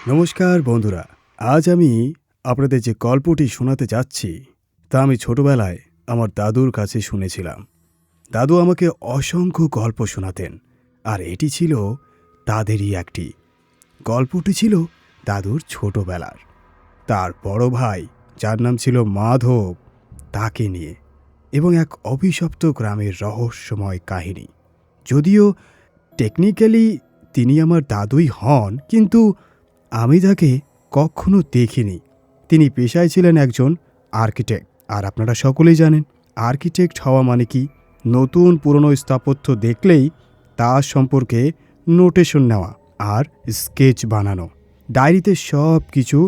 নমস্কার বন্ধুরা, আজ আমি আপনাদের যে গল্পটি শোনাতে যাচ্ছি তা আমি ছোটবেলায় আমার দাদুর কাছে শুনেছিলাম। দাদু আমাকে অসংখ্য গল্প শোনাতেন, আর এটি ছিল তাদেরই একটি। গল্পটি ছিল দাদুর ছোটবেলার। তার বড় ভাই, যার নাম ছিল মাধব, তাকে নিয়ে, এবং এক অভিশপ্ত গ্রামের রহস্যময় কাহিনী। যদিও টেকনিক্যালি তিনি আমার দাদুই হন, কিন্তু আমি তাকে কখনো দেখিনি। তিনি পেশায় ছিলেন একজন আর্কিটেক্ট, আর আপনারা সকলেই জানেন আর্কিটেক্ট হওয়া মানে কি, নতুন পুরনো স্থাপত্য দেখলেই তার সম্পর্কে নোটেশন নেওয়া আর স্কেচ বানানো। ডায়েরিতে সব কিছু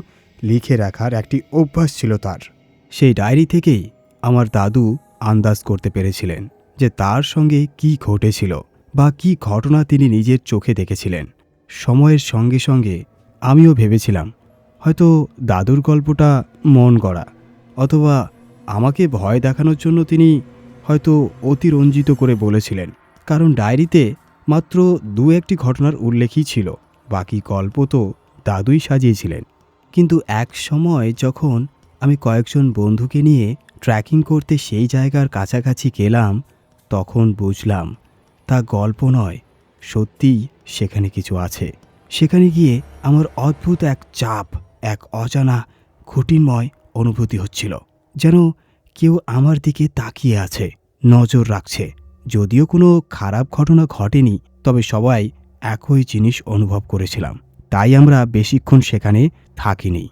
লিখে রাখার একটি অভ্যাস ছিল তার। সেই ডায়েরি থেকেই আমার দাদু আন্দাজ করতে পেরেছিলেন যে তার সঙ্গে কি ঘটেছিল বা কি ঘটনা তিনি নিজের চোখে দেখেছিলেন। সময়ের সঙ্গে সঙ্গে আমিও ভেবেছিলাম হয়তো দাদুর গল্পটা মন গড়া, অথবা আমাকে ভয় দেখানোর জন্য তিনি হয়তো অতিরঞ্জিত করে বলেছিলেন, কারণ ডায়েরিতে মাত্র দু একটি ঘটনার উল্লেখই ছিল, বাকি গল্প তো দাদুই সাজিয়েছিলেন। কিন্তু এক সময় যখন আমি কয়েকজন বন্ধুকে নিয়ে ট্রেকিং করতে সেই জায়গার কাছাকাছি গেলাম, তখন বুঝলাম তা গল্প নয়, সত্যিই সেখানে কিছু আছে। সেখানে গিয়ে আমার অদ্ভুত এক চাপ, এক অজানা কঠিনময় অনুভূতি হচ্ছিল, যেন কেউ আমার দিকে তাকিয়ে আছে, নজর রাখছে। যদিও কোনো খারাপ ঘটনা ঘটেনি, তবে সবাই একই জিনিস অনুভব করেছিলাম। তাই আমরা বেশিক্ষণ সেখানে থাকিনি।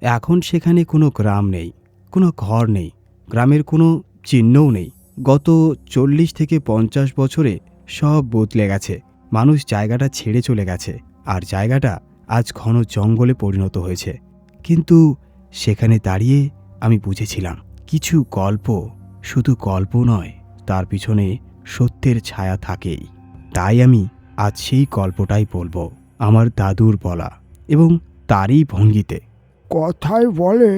এখন সেখানে কোনো গ্রাম নেই, কোনো ঘর নেই, গ্রামের কোনো চিহ্নও নেই। গত 40 থেকে 50 বছরে সব বদলে গেছে। মানুষ জায়গাটা ছেড়ে চলে গেছে, আর জায়গাটা আজ ঘন জঙ্গলে পরিণত হয়েছে। কিন্তু সেখানে দাঁড়িয়ে আমি বুঝেছিলাম কিছু গল্প শুধু গল্প নয়, তার পিছনে সত্যের ছায়া থাকেই। তাই আমি আজ সেই গল্পটাই বলবো, আমার দাদুর বলা এবং তারই ভঙ্গিতে। কথায় বলে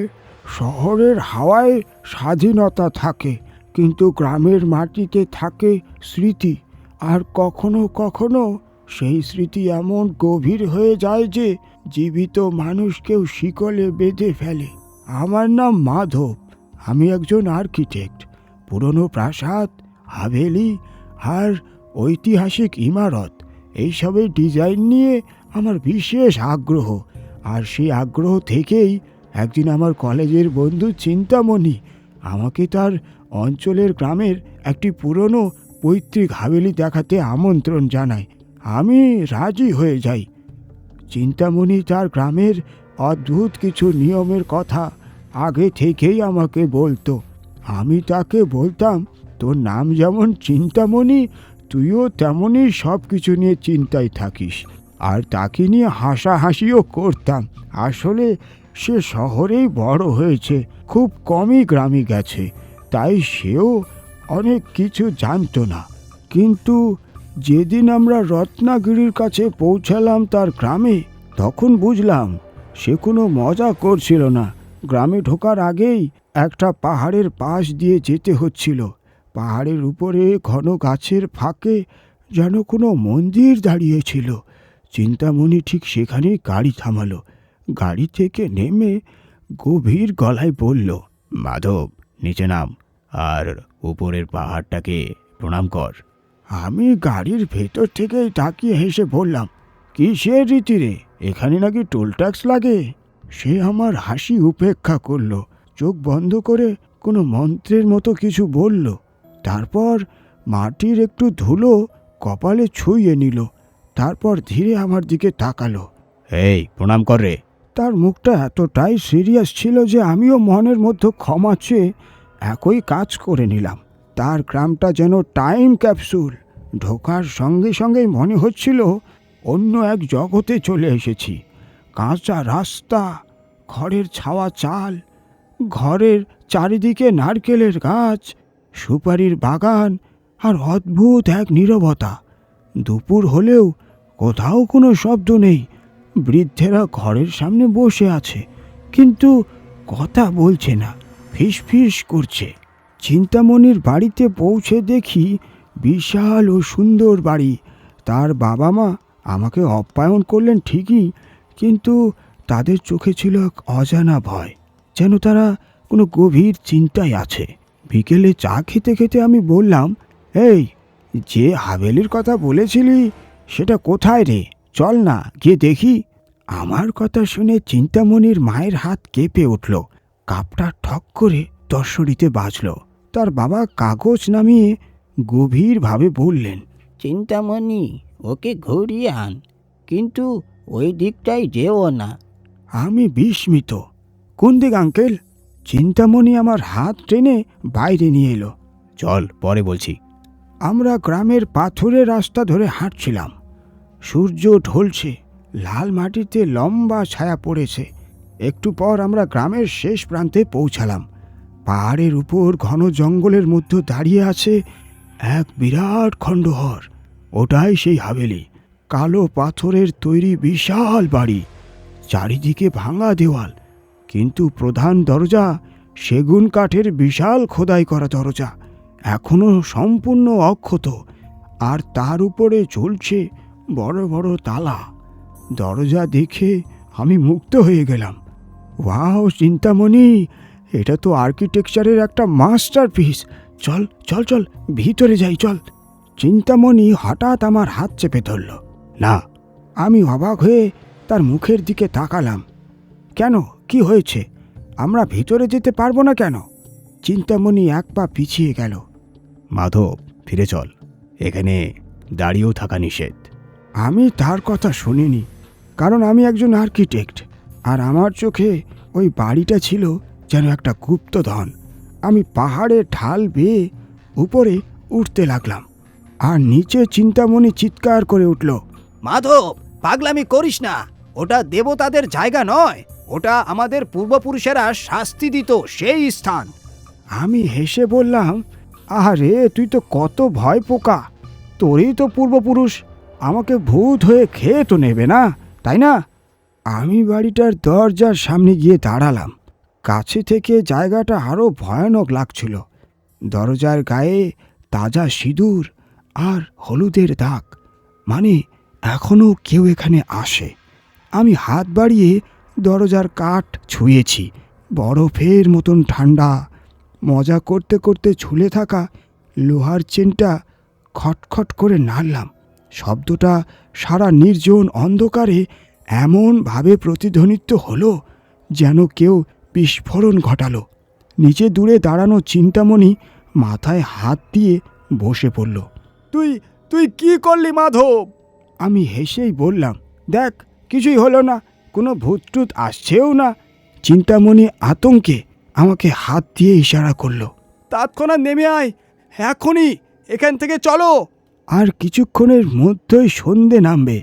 শহরের হাওয়ায় স্বাধীনতা থাকে, কিন্তু গ্রামের মাটিতে থাকে স্মৃতি। আর কখনো কখনো সেই স্মৃতি এমন গভীর হয়ে যায় যে জীবিত মানুষকেও শিকলে বেঁধে ফেলে। আমার নাম মাধব, আমি একজন আর্কিটেক্ট। পুরনো প্রাসাদ, হাভেলি আর ঐতিহাসিক ইমারত, এইসবের ডিজাইন নিয়ে আমার বিশেষ আগ্রহ। আর সেই আগ্রহ থেকেই একদিন আমার কলেজের বন্ধু চিন্তামণি আমাকে তার অঞ্চলের গ্রামের একটি পুরনো পৈতৃক হাভেলি দেখাতে আমন্ত্রণ জানায়। আমি রাজি হয়ে যাই। চিন্তামণি তার গ্রামের অদ্ভুত কিছু নিয়মের কথা আগে থেকেই আমাকে বলতো। আমি তাকে বলতাম, তোর নাম যেমন চিন্তামণি, তুইও তেমনই সব কিছু নিয়ে চিন্তায় থাকিস। আর তাকে নিয়ে হাসাহাসিও করতাম। আসলে সে শহরেই বড় হয়েছে, খুব কমই গ্রামে গেছে, তাই সেও অনেক কিছু জানতো না। কিন্তু যেদিন আমরা রত্নাগিরির কাছে পৌঁছালাম তার গ্রামে, তখন বুঝলাম সে কোনো মজা করছিল না। গ্রামে ঢোকার আগেই একটা পাহাড়ের পাশ দিয়ে যেতে হচ্ছিল। পাহাড়ের উপরে ঘন গাছের ফাঁকে যেন কোনো মন্দির দাঁড়িয়েছিল। চিন্তামণি ঠিক সেখানেই গাড়ি থামালো। গাড়ি থেকে নেমে গভীর গলায় বলল, মাধব, নিচে নাম, আর উপরের পাহাড়টাকে প্রণাম কর। আমি গাড়ির ভেতর থেকেই তাকিয়ে হেসে বললাম, কিসের রীতি রে, এখানে নাকি টোল ট্যাক্স লাগে? সে আমার হাসি উপেক্ষা করলো, চোখ বন্ধ করে কোনো মন্ত্রের মতো কিছু বলল। তারপর মাটির একটু ধুলো কপালে ছুঁয়ে নিল। তারপর ধীরে আমার দিকে তাকালো। এই, প্রণাম কর রে। তার মুখটা এতটাই সিরিয়াস ছিল যে আমিও মনের মধ্যে ক্ষমা চেয়ে একই কাজ করে নিলাম। তার গ্রামটা যেন টাইম ক্যাপসুল। ঢোকার সঙ্গে সঙ্গেই মনে হচ্ছিল অন্য এক জগতে চলে এসেছি। কাঁচা রাস্তা, খড়ের ছাওয়া চাল, ঘরের চারিদিকে নারকেলের গাছ, সুপারির বাগান, আর অদ্ভুত এক নীরবতা। দুপুর হলেও কোথাও কোনো শব্দ নেই। বৃদ্ধেরা ঘরের সামনে বসে আছে, কিন্তু কথা বলছে না, ফিসফিস করছে। চিন্তামণির বাড়িতে পৌঁছে দেখি বিশাল ও সুন্দর বাড়ি। তার বাবা মা আমাকে আপ্যায়ন করলেন ঠিকই, কিন্তু তাদের চোখে ছিল এক অজানা ভয়, যেন তারা কোনো গভীর চিন্তায় আছে। বিকেলে চা খেতে খেতে আমি বললাম, এই, যে হাভেলির কথা বলেছিলি সেটা কোথায় রে? চল না, গিয়ে দেখি। আমার কথা শুনে চিন্তামণির মায়ের হাত কেঁপে উঠল। কাপটা ঠক করে দর্শরিতে বাজল। তার বাবা কাগজ নামিয়ে গভীরভাবে বললেন, চিন্তামণি, ওকে ঘুরিয়ে আন, কিন্তু ওই দিকটাই যেও না। আমি বিস্মিত। কোন দিক আঙ্কেল? চিন্তামণি আমার হাত টেনে বাইরে নিয়ে এলো। চল, পরে বলছি। আমরা গ্রামের পাথরের রাস্তা ধরে হাঁটছিলাম। সূর্য ঢলছে, লাল মাটিতে লম্বা ছায়া পড়েছে। একটু পর আমরা গ্রামের শেষ প্রান্তে পৌঁছালাম। পাহাড়ের উপর ঘন জঙ্গলের মধ্যে দাঁড়িয়ে আছে এক বিরাট খণ্ডহর। ওটাই সেই হাভেলি। কালো পাথরের তৈরি বিশাল বাড়ি, চারিদিকে ভাঙা দেওয়াল, কিন্তু প্রধান দরজা সেগুন কাঠের বিশাল খোদাই করা দরজা, এখনো সম্পূর্ণ অক্ষত, আর তার উপরে ঝুলছে বড় বড় তালা। দরজা দেখে আমি মুগ্ধ হয়ে গেলাম। ওয়াও চিন্তামণি, এটা তো আর্কিটেকচারের একটা মাস্টারপিস। চল চল চল, ভিতরে যাই, চল। চিন্তামণি হঠাৎ আমার হাত চেপে ধরল। না। আমি অবাক হয়ে তার মুখের দিকে তাকালাম। কেন, কি হয়েছে? আমরা ভিতরে যেতে পারবো না কেন? চিন্তামণি এক পা পিছিয়ে গেল। মাধব, ফিরে চল, এখানে দাঁড়িয়েও থাকা নিষেধ। আমি তার কথা শুনিনি, কারণ আমি একজন আর্কিটেক্ট, আর আমার চোখে ওই বাড়িটা ছিল যেন একটা গুপ্তধন। আমি পাহাড়ের ঢাল বেয়ে উপরে উঠতে লাগলাম, আর নিচে চিন্তামণি চিৎকার করে উঠল, মাধব, পাগলামি করিস না। ওটা দেবতাদের জায়গা নয়, ওটা আমাদের পূর্বপুরুষেরা শাস্তি দিত সেই স্থান। আমি হেসে বললাম, আরে তুই তো কত ভয় পোকা, তোরই তো পূর্বপুরুষ, আমাকে ভূত হয়ে খেয়ে তো নেবে না, তাই না? আমি বাড়িটার দরজার সামনে গিয়ে দাঁড়ালাম। কাছে থেকে জায়গাটা আরও ভয়ানক লাগছিল। দরজার গায়ে তাজা সিঁদুর আর হলুদের দাগ, মানে এখনও কেউ এখানে আসে। আমি হাত বাড়িয়ে দরজার কাঠ ছুঁয়েছি, বরফের মতন ঠান্ডা। মজা করতে করতে ঝুলে থাকা লোহার চেনটা খটখট করে নাড়লাম। শব্দটা সারা নির্জন অন্ধকারে এমনভাবে প্রতিধ্বনিত হলো যেন কেউ বিস্ফোরণ ঘটালো। নিচে দূরে দাঁড়ানো চিন্তামণি মাথায় হাত দিয়ে বসে পড়ল। তুই তুই কি করলি মাধব? আমি হেসেই বললাম, দেখ, কিছুই হলো না, কোনো ভূতটুত আসছেও না। চিন্তামণি আতঙ্কে আমাকে হাত দিয়ে ইশারা করলো। তৎক্ষণাৎ নেমে আয়, এখনই এখান থেকে চলো। আর কিছুক্ষণের মধ্যেই সন্ধে নামবে,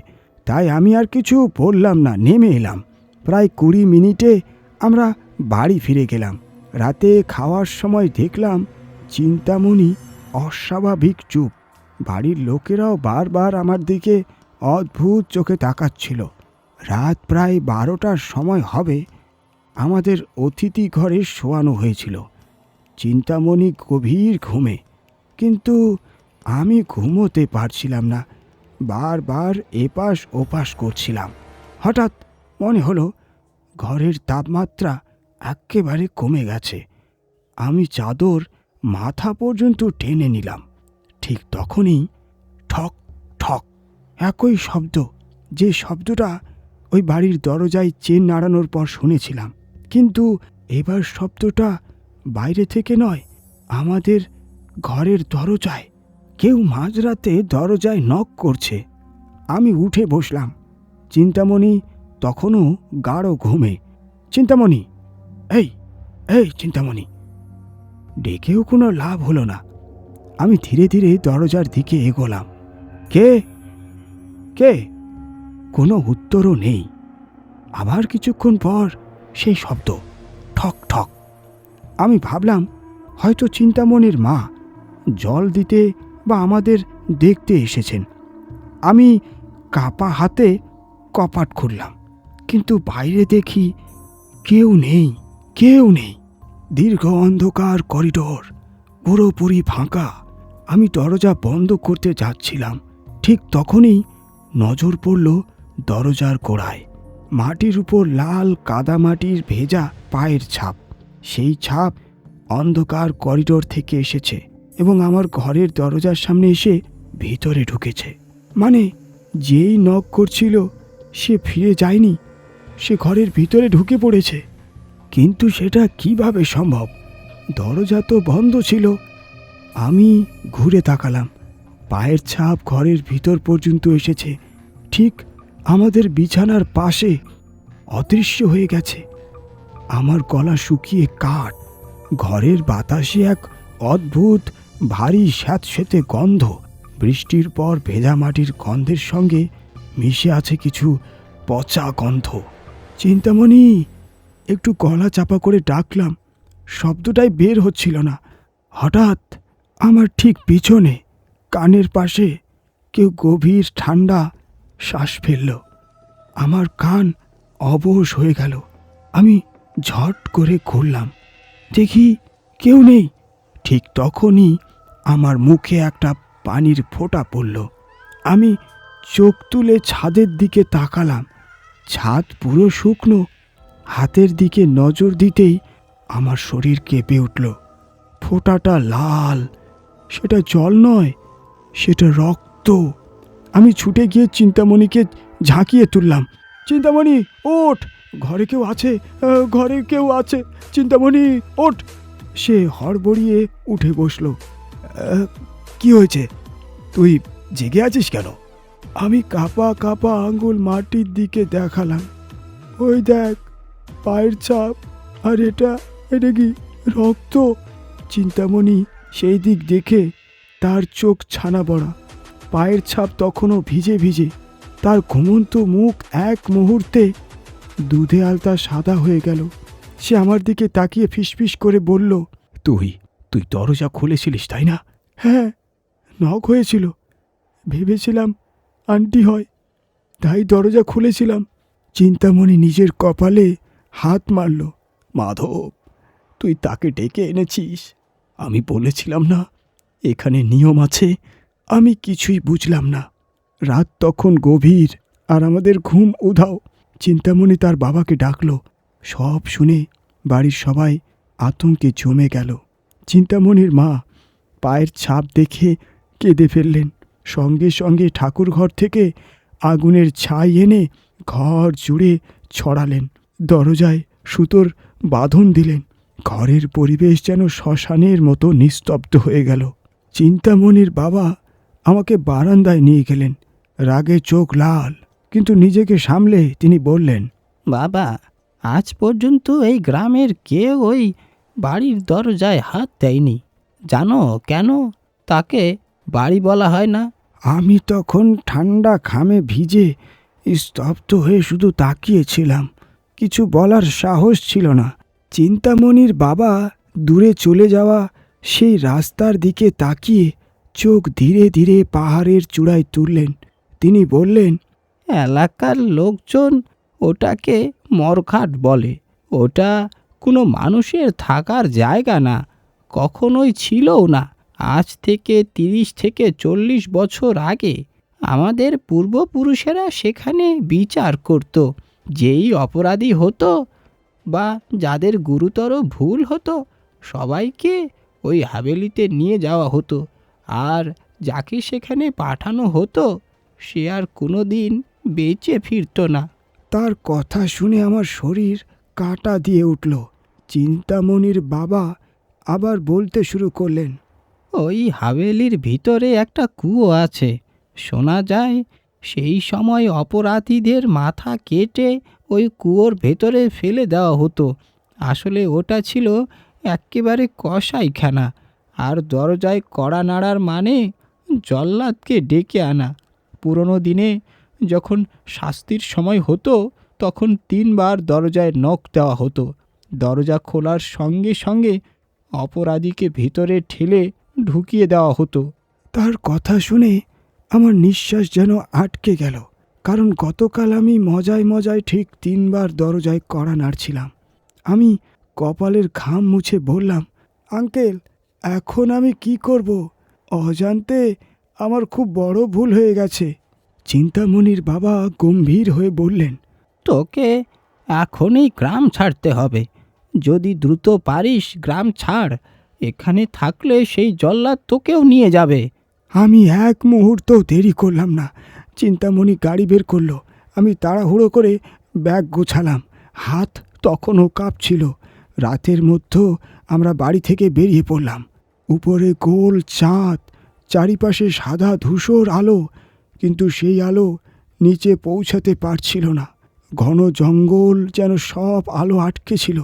তাই আমি আর কিছু বললাম না, নেমে এলাম। প্রায় 20 মিনিটে আমরা বাড়ি ফিরে গেলাম। রাতে খাওয়ার সময় দেখলাম চিন্তামণি অস্বাভাবিক চুপ। বাড়ির লোকেরাও বারবার আমার দিকে অদ্ভুত চোখে তাকাচ্ছিল। রাত প্রায় 12টার সময় হবে। আমাদের অতিথি ঘরে শোয়ানো হয়েছিল। চিন্তামণি গভীর ঘুমে, কিন্তু আমি ঘুমোতে পারছিলাম না। বারবার এপাশ ওপাশ করছিলাম। হঠাৎ মনে হলো ঘরের তাপমাত্রা একেবারে কমে গেছে। আমি চাদর মাথা পর্যন্ত টেনে নিলাম। ঠিক তখনই ঠক ঠক একই শব্দ, যে শব্দটা ওই বাড়ির দরজায় চেন নাড়ানোর পর শুনেছিলাম। কিন্তু এবার শব্দটা বাইরে থেকে নয়, আমাদের ঘরের দরজায়। কেউ মাঝরাতে দরজায় নক করছে। আমি উঠে বসলাম। চিন্তামণি তখনও গাঢ় ঘুমে। চিন্তামণি, এই এই চিন্তামণি। ডেকেও কোনো লাভ হলো না। আমি ধীরে ধীরে দরজার দিকে এগোলাম। কে কে? কোনো উত্তরও নেই। আবার কিছুক্ষণ পর সেই শব্দ, ঠক ঠক। আমি ভাবলাম হয়তো চিন্তামণির মা জল দিতে বা আমাদের দেখতে এসেছেন। আমি কাপা হাতে কপাট খুললাম, কিন্তু বাইরে দেখি কেউ নেই, কেউ নেই। দীর্ঘ অন্ধকার করিডোর, পুরোপুরি ফাঁকা। আমি দরজা বন্ধ করতে যাচ্ছিলাম, ঠিক তখনই নজর পড়ল দরজার গোড়ায়। মাটির উপর লাল কাদামাটির ভেজা পায়ের ছাপ। সেই ছাপ অন্ধকার করিডোর থেকে এসেছে এবং আমার ঘরের দরজার সামনে এসে ভিতরে ঢুকেছে। মানে যেই নক করছিল সে ফিরে যায়নি, সে ঘরের ভিতরে ঢুকে পড়েছে। কিন্তু সেটা কিভাবে সম্ভব? দরজা তো বন্ধ ছিল। আমি ঘুরে তাকালাম, পায়ের ছাপ ঘরের ভিতর পর্যন্ত এসেছে, ঠিক আমাদের বিছানার পাশে অদৃশ্য হয়ে গেছে। আমার গলা শুকিয়ে কাঠ। ঘরের বাতাসে এক অদ্ভুত ভারী স্যাঁতসেঁতে গন্ধ। বৃষ্টির পর ভেজা মাটির গন্ধের সঙ্গে মিশে আছে কিছু পচা গন্ধ। চিন্তামণি, একটু গলা চাপা করে ডাকলাম, শব্দটাই বের হচ্ছিল না। হঠাৎ আমার ঠিক পিছনে কানের পাশে কেউ গভীর ঠান্ডা শ্বাস ফেলল। আমার কান অবশ হয়ে গেল। আমি ঝট করে ঘুরলাম, দেখি কেউ নেই। ঠিক তখনই আমার মুখে একটা পানির ফোঁটা পড়ল। আমি চোখ তুলে ছাদের দিকে তাকালাম। ছাদ পুরো শুকনো। হাতের দিকে নজর দিতেই আমার শরীর কেঁপে উঠল। ফোঁটাটা লাল, সেটা জল নয়, সেটা রক্ত। আমি ছুটে গিয়ে চিন্তামণিকে ঝাঁকিয়ে তুললাম। চিন্তামণি ওঠ, ঘরে কেউ আছে, ঘরে কেউ আছে, চিন্তামণি ওঠ। সে হড়বড়িয়ে উঠে বসল। কি হয়েছে? তুই জেগে আছিস কেন? আমি কাঁপা কাঁপা আঙ্গুল মাটির দিকে দেখালাম। ওই দেখ, পায়ের ছাপ, আর এটা কি রক্ত? চিন্তামণি সেই দিক দেখে তার চোখ ছানা বড়া। পায়ের ছাপ তখনও ভিজে ভিজে। তার ঘুমন্ত মুখ এক মুহূর্তে দুধে আলতা সাদা হয়ে গেল। সে আমার দিকে তাকিয়ে ফিসফিস করে বলল, তুই দরজা খুলেছিলিস তাই না? হ্যাঁ, নক হয়েছিল, ভেবেছিলাম আন্টি হয়, তাই দরজা খুলেছিলাম। চিন্তামণি নিজের কপালে হাত মারল। মাধব, তুই তাকে ডেকে এনেছিস? আমি বলেছিলাম না এখানে নিয়ম আছে? আমি কিছুই বুঝলাম না। রাত তখন গভীর আর আমাদের ঘুম উধাও। চিন্তামণি তার বাবাকে ডাকল। সব শুনে বাড়ির সবাই আতঙ্কে জমে গেল। চিন্তামণির মা পায়ের ছাপ দেখে কেঁদে ফেললেন। সঙ্গে সঙ্গে ঠাকুরঘর থেকে আগুনের ছাই এনে ঘর জুড়ে ছড়ালেন। দরজায় সুতোর বাঁধন দিলেন। ঘরের পরিবেশ যেন শ্মশানের মতো নিস্তব্ধ হয়ে গেল। চিন্তামণির বাবা আমাকে বারান্দায় নিয়ে গেলেন। রাগে চোখ লাল, কিন্তু নিজেকে সামলে তিনি বললেন, বাবা, আজ পর্যন্ত এই গ্রামের কেউ ওই বাড়ির দরজায় হাত দেয়নি। জানো কেন তাকে বাড়ি বলা হয় না? আমি তখন ঠান্ডা ঘামে ভিজে স্তব্ধ হয়ে শুধু তাকিয়েছিলাম। কিছু বলার সাহস ছিল না। চিন্তামণির বাবা দূরে চলে যাওয়া সেই রাস্তার দিকে তাকিয়ে চোখ ধীরে ধীরে পাহাড়ের চূড়ায় তুললেন। তিনি বললেন, এলাকার লোকজন ওটাকে মরঘাট বলে। ওটা কোনো মানুষের থাকার জায়গা না, কখনোই ছিলও না। আজ থেকে 30 থেকে 40 বছর আগে আমাদের পূর্বপুরুষেরা সেখানে বিচার করত। যেই অপরাধী হতো বা যাদের গুরুতর ভুল হতো সবাইকে ওই হাভেলিতে নিয়ে যাওয়া হতো, আর যাকে সেখানে পাঠানো হতো সে আর কোনো দিন বেঁচে ফিরত না। তার কথা শুনে আমার শরীর কাঁটা দিয়ে উঠল। চিন্তামণির বাবা আবার বলতে শুরু করলেন, ওই হাভেলির ভিতরে একটা কুয়ো আছে। শোনা যায় সেই সময় অপরাধীদের মাথা কেটে ওই কুয়োর ভেতরে ফেলে দেওয়া হতো। আসলে ওটা ছিল একেবারে কসাইখানা, আর দরজায় কড়া নাড়ার মানে জল্লাদকে ডেকে আনা। পুরনো দিনে যখন শাস্তির সময় হতো তখন 3 বার দরজায় নখ দেওয়া হতো। দরজা খোলার সঙ্গে সঙ্গে অপরাধীকে ভিতরে ঠেলে ঢুকিয়ে দেওয়া হতো। তার কথা শুনে আমার নিঃশ্বাস যেন আটকে গেল, কারণ গতকাল আমি মজায় মজায় ঠিক 3 বার দরজায় কড়া নাড়ছিলাম। আমি কপালের ঘাম মুছে বললাম, আঙ্কেল, এখন আমি কি করব? অজান্তে আমার খুব বড় ভুল হয়ে গেছে। চিন্তামণির বাবা গম্ভীর হয়ে বললেন, তোকে এখনই গ্রাম ছাড়তে হবে। যদি দ্রুত পারিস গ্রাম ছাড়, এখানে থাকলে সেই জল্লাদ তোকেও নিয়ে যাবে। আমি এক মুহূর্ত দেরি করলাম না। চিন্তামণি গাড়ি বের করলো। আমি তাড়াহুড়ো করে ব্যাগ গোছালাম। হাত তখনও কাঁপছিল। রাতের মধ্যে আমরা বাড়ি থেকে বেরিয়ে পড়লাম। উপরে গোল চাঁদ, চারিপাশে সাদা ধূসর আলো, কিন্তু সেই আলো নিচে পৌঁছাতে পারছিল না। ঘন জঙ্গল যেন সব আলো আটকে ছিল।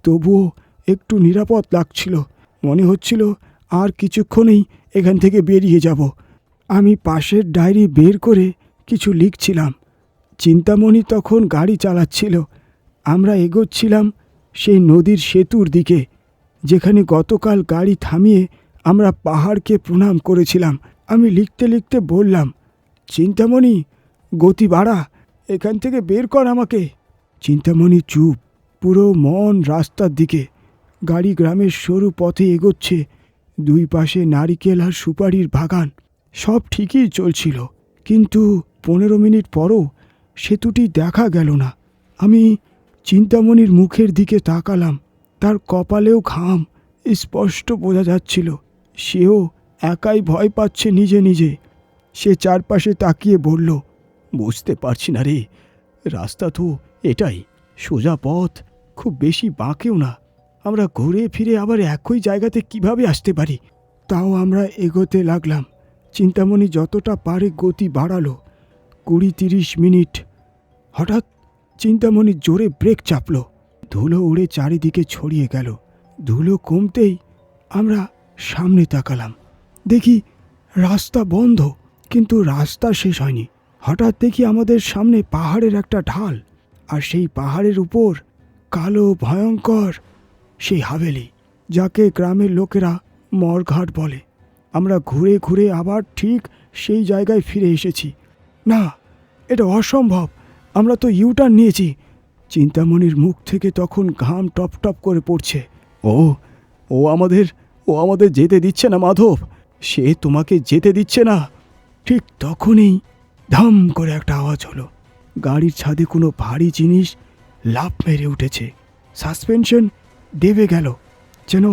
তবুও একটু নিরাপদ লাগছিল। মনে হচ্ছিল আর কিছুক্ষণেই এখান থেকে বেরিয়ে যাব। আমি পাশের ডায়েরি বের করে কিছু লিখছিলাম। চিন্তামণি তখন গাড়ি চালাচ্ছিল। আমরা এগোচ্ছিলাম সেই নদীর সেতুর দিকে, যেখানে গতকাল গাড়ি থামিয়ে আমরা পাহাড়কে প্রণাম করেছিলাম। আমি লিখতে লিখতে বললাম, চিন্তামণি, গতি বাড়া, এখান থেকে বের কর আমাকে। চিন্তামণি চুপ, পুরো মন রাস্তার দিকে। গাড়ি গ্রামের সরু পথে এগোচ্ছে। দুই পাশে নারিকেল আর সুপারির বাগান। সব ঠিকই চলছিল, কিন্তু 15 মিনিট পরও সেতুটি দেখা গেল না। আমি চিন্তামণির মুখের দিকে তাকালাম। তার কপালেও ঘাম স্পষ্ট বোঝা যাচ্ছিল। সেও একাই ভয় পাচ্ছে নিজে নিজে। সে চারপাশে তাকিয়ে বলল, বুঝতে পারছি না রে, রাস্তা তো এটাই, সোজা পথ, খুব বেশি বাঁকেও না। আমরা ঘুরে ফিরে আবার একই জায়গাতে কিভাবে আসতে পারি? তাও আমরা এগোতে লাগলাম। চিন্তামণি যতটা পারে গতি বাড়ালো। 20-30 মিনিট। হঠাৎ চিন্তামণি জোরে ব্রেক চাপল। ধুলো উড়ে চারিদিকে ছড়িয়ে গেল। ধুলো কমতেই আমরা সামনে তাকালাম। দেখি রাস্তা বন্ধ, কিন্তু রাস্তা শেষ হয়নি। হঠাৎ দেখি আমাদের সামনে পাহাড়ের একটা ঢাল, আর সেই পাহাড়ের উপর কালো ভয়ঙ্কর সেই হাভেলি, যাকে গ্রামের লোকেরা মরঘাট বলে। আমরা ঘুরে ঘুরে আবার ঠিক সেই জায়গায় ফিরে এসেছি। না, এটা অসম্ভব, আমরা তো ইউটার্ন নিয়েছি। চিন্তামণির মুখ থেকে তখন ঘাম টপ টপ করে পড়ছে। ও আমাদের যেতে দিচ্ছে না মাধব, সে তোমাকে যেতে দিচ্ছে না। ঠিক তখনই ধাম করে একটা আওয়াজ হলো। গাড়ির ছাদে কোনো ভারী জিনিস লাফ মেরে উঠেছে। সাসপেনশন দেবে গেল, যেন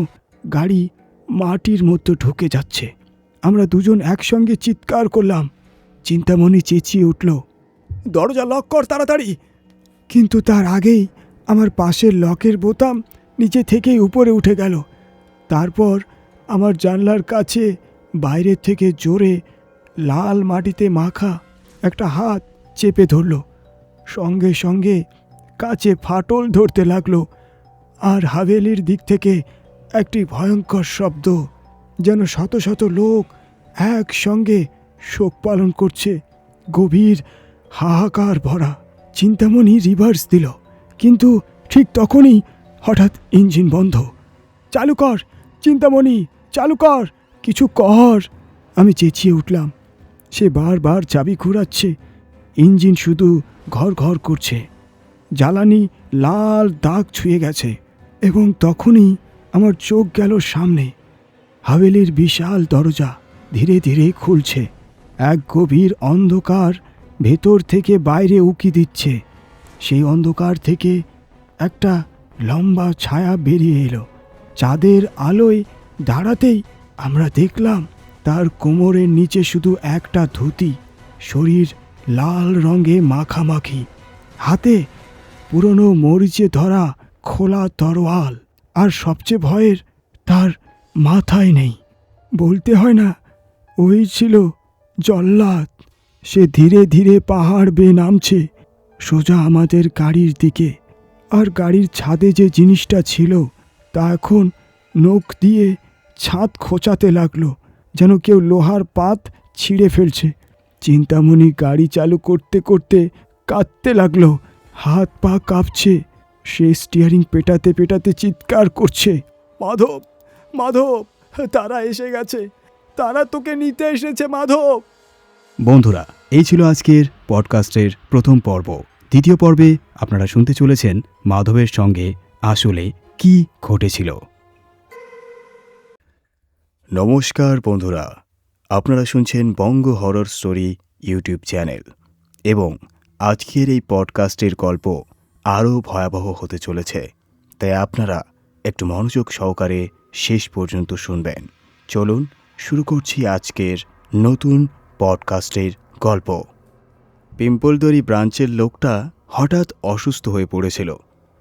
গাড়ি মাটির মধ্যে ঢুকে যাচ্ছে। আমরা দুজন একসঙ্গে চিৎকার করলাম। চিন্তামণি চেঁচিয়ে উঠল, দরজা লক কর তাড়াতাড়ি। কিন্তু তার আগেই আমার পাশের লকের বোতাম নিচে থেকেই উপরে উঠে গেল। তারপর আমার জানলার কাছে বাইরে থেকে জোরে লাল মাটিতে মাখা একটা হাত চেপে ধরল। সঙ্গে সঙ্গে কাছে ফাটল ধরতে লাগলো, আর হাভেলির দিক থেকে একটি ভয়ঙ্কর শব্দ, যেন শত শত লোক একসঙ্গে শোক পালন করছে, গভীর হাহাকার ভরা। চিন্তামণি রিভার্স দিল, কিন্তু ঠিক তখনই হঠাৎ ইঞ্জিন বন্ধ। চালু কর চিন্তামণি, চালু কর, কিছু কর, আমি চেঁচিয়ে উঠলাম। সে বারবার চাবি ঘুরাচ্ছে। ইঞ্জিন শুধু ঘর ঘর করছে। জ্বালানি লাল দাগ ছুঁয়ে গেছে। এবং তখনই আমার চোখ গেল সামনে। হাভেলির বিশাল দরজা ধীরে ধীরে খুলছে। এক গভীর অন্ধকার ভেতর থেকে বাইরে উকি দিচ্ছে। সেই অন্ধকার থেকে একটা লম্বা ছায়া বেরিয়ে এলো। চাঁদের আলোয় দাঁড়াতেই আমরা দেখলাম তার কোমরের নিচে শুধু একটা ধুতি, শরীর লাল রঙে মাখামাখি, হাতে পুরনো মরিচে ধরা খোলা তরোয়াল, আর সবচেয়ে ভয়ের, তার মাথায় নেই। বলতে হয় না, ওই ছিল জল্লাদ। সে ধীরে ধীরে পাহাড় বেয়ে নামছে সোজা আমাদের গাড়ির দিকে। আর গাড়ির ছাদে যে জিনিসটা ছিল তা এখন নখ দিয়ে ছাদ খোঁচাতে লাগলো, যেন কেউ লোহার পাত ছিঁড়ে ফেলছে। চিন্তামণি গাড়ি চালু করতে করতে কাঁদতে লাগলো, হাত পা কাঁপছে। সে স্টিয়ারিং পেটাতে পেটাতে চিৎকার করছে, মাধব, মাধব, তারা এসে গেছে, তারা তোকে নিতে এসেছে মাধব। বন্ধুরা, এই ছিল আজকের পডকাস্টের প্রথম পর্ব। দ্বিতীয় পর্বে আপনারা শুনতে চলেছেন মাধবের সঙ্গে আসলে কি ঘটেছিল। নমস্কার বন্ধুরা, আপনারা শুনছেন বঙ্গ হরর স্টোরি ইউটিউব চ্যানেল, এবং আজকের এই পডকাস্টের গল্প আরও ভয়াবহ হতে চলেছে, তাই আপনারা একটু মনোযোগ সহকারে শেষ পর্যন্ত শুনবেন। চলুন শুরু করছি আজকের নতুন পডকাস্টের গল্প। পিম্পলদরি ব্রাঞ্চের লোকটা হঠাৎ অসুস্থ হয়ে পড়েছিল,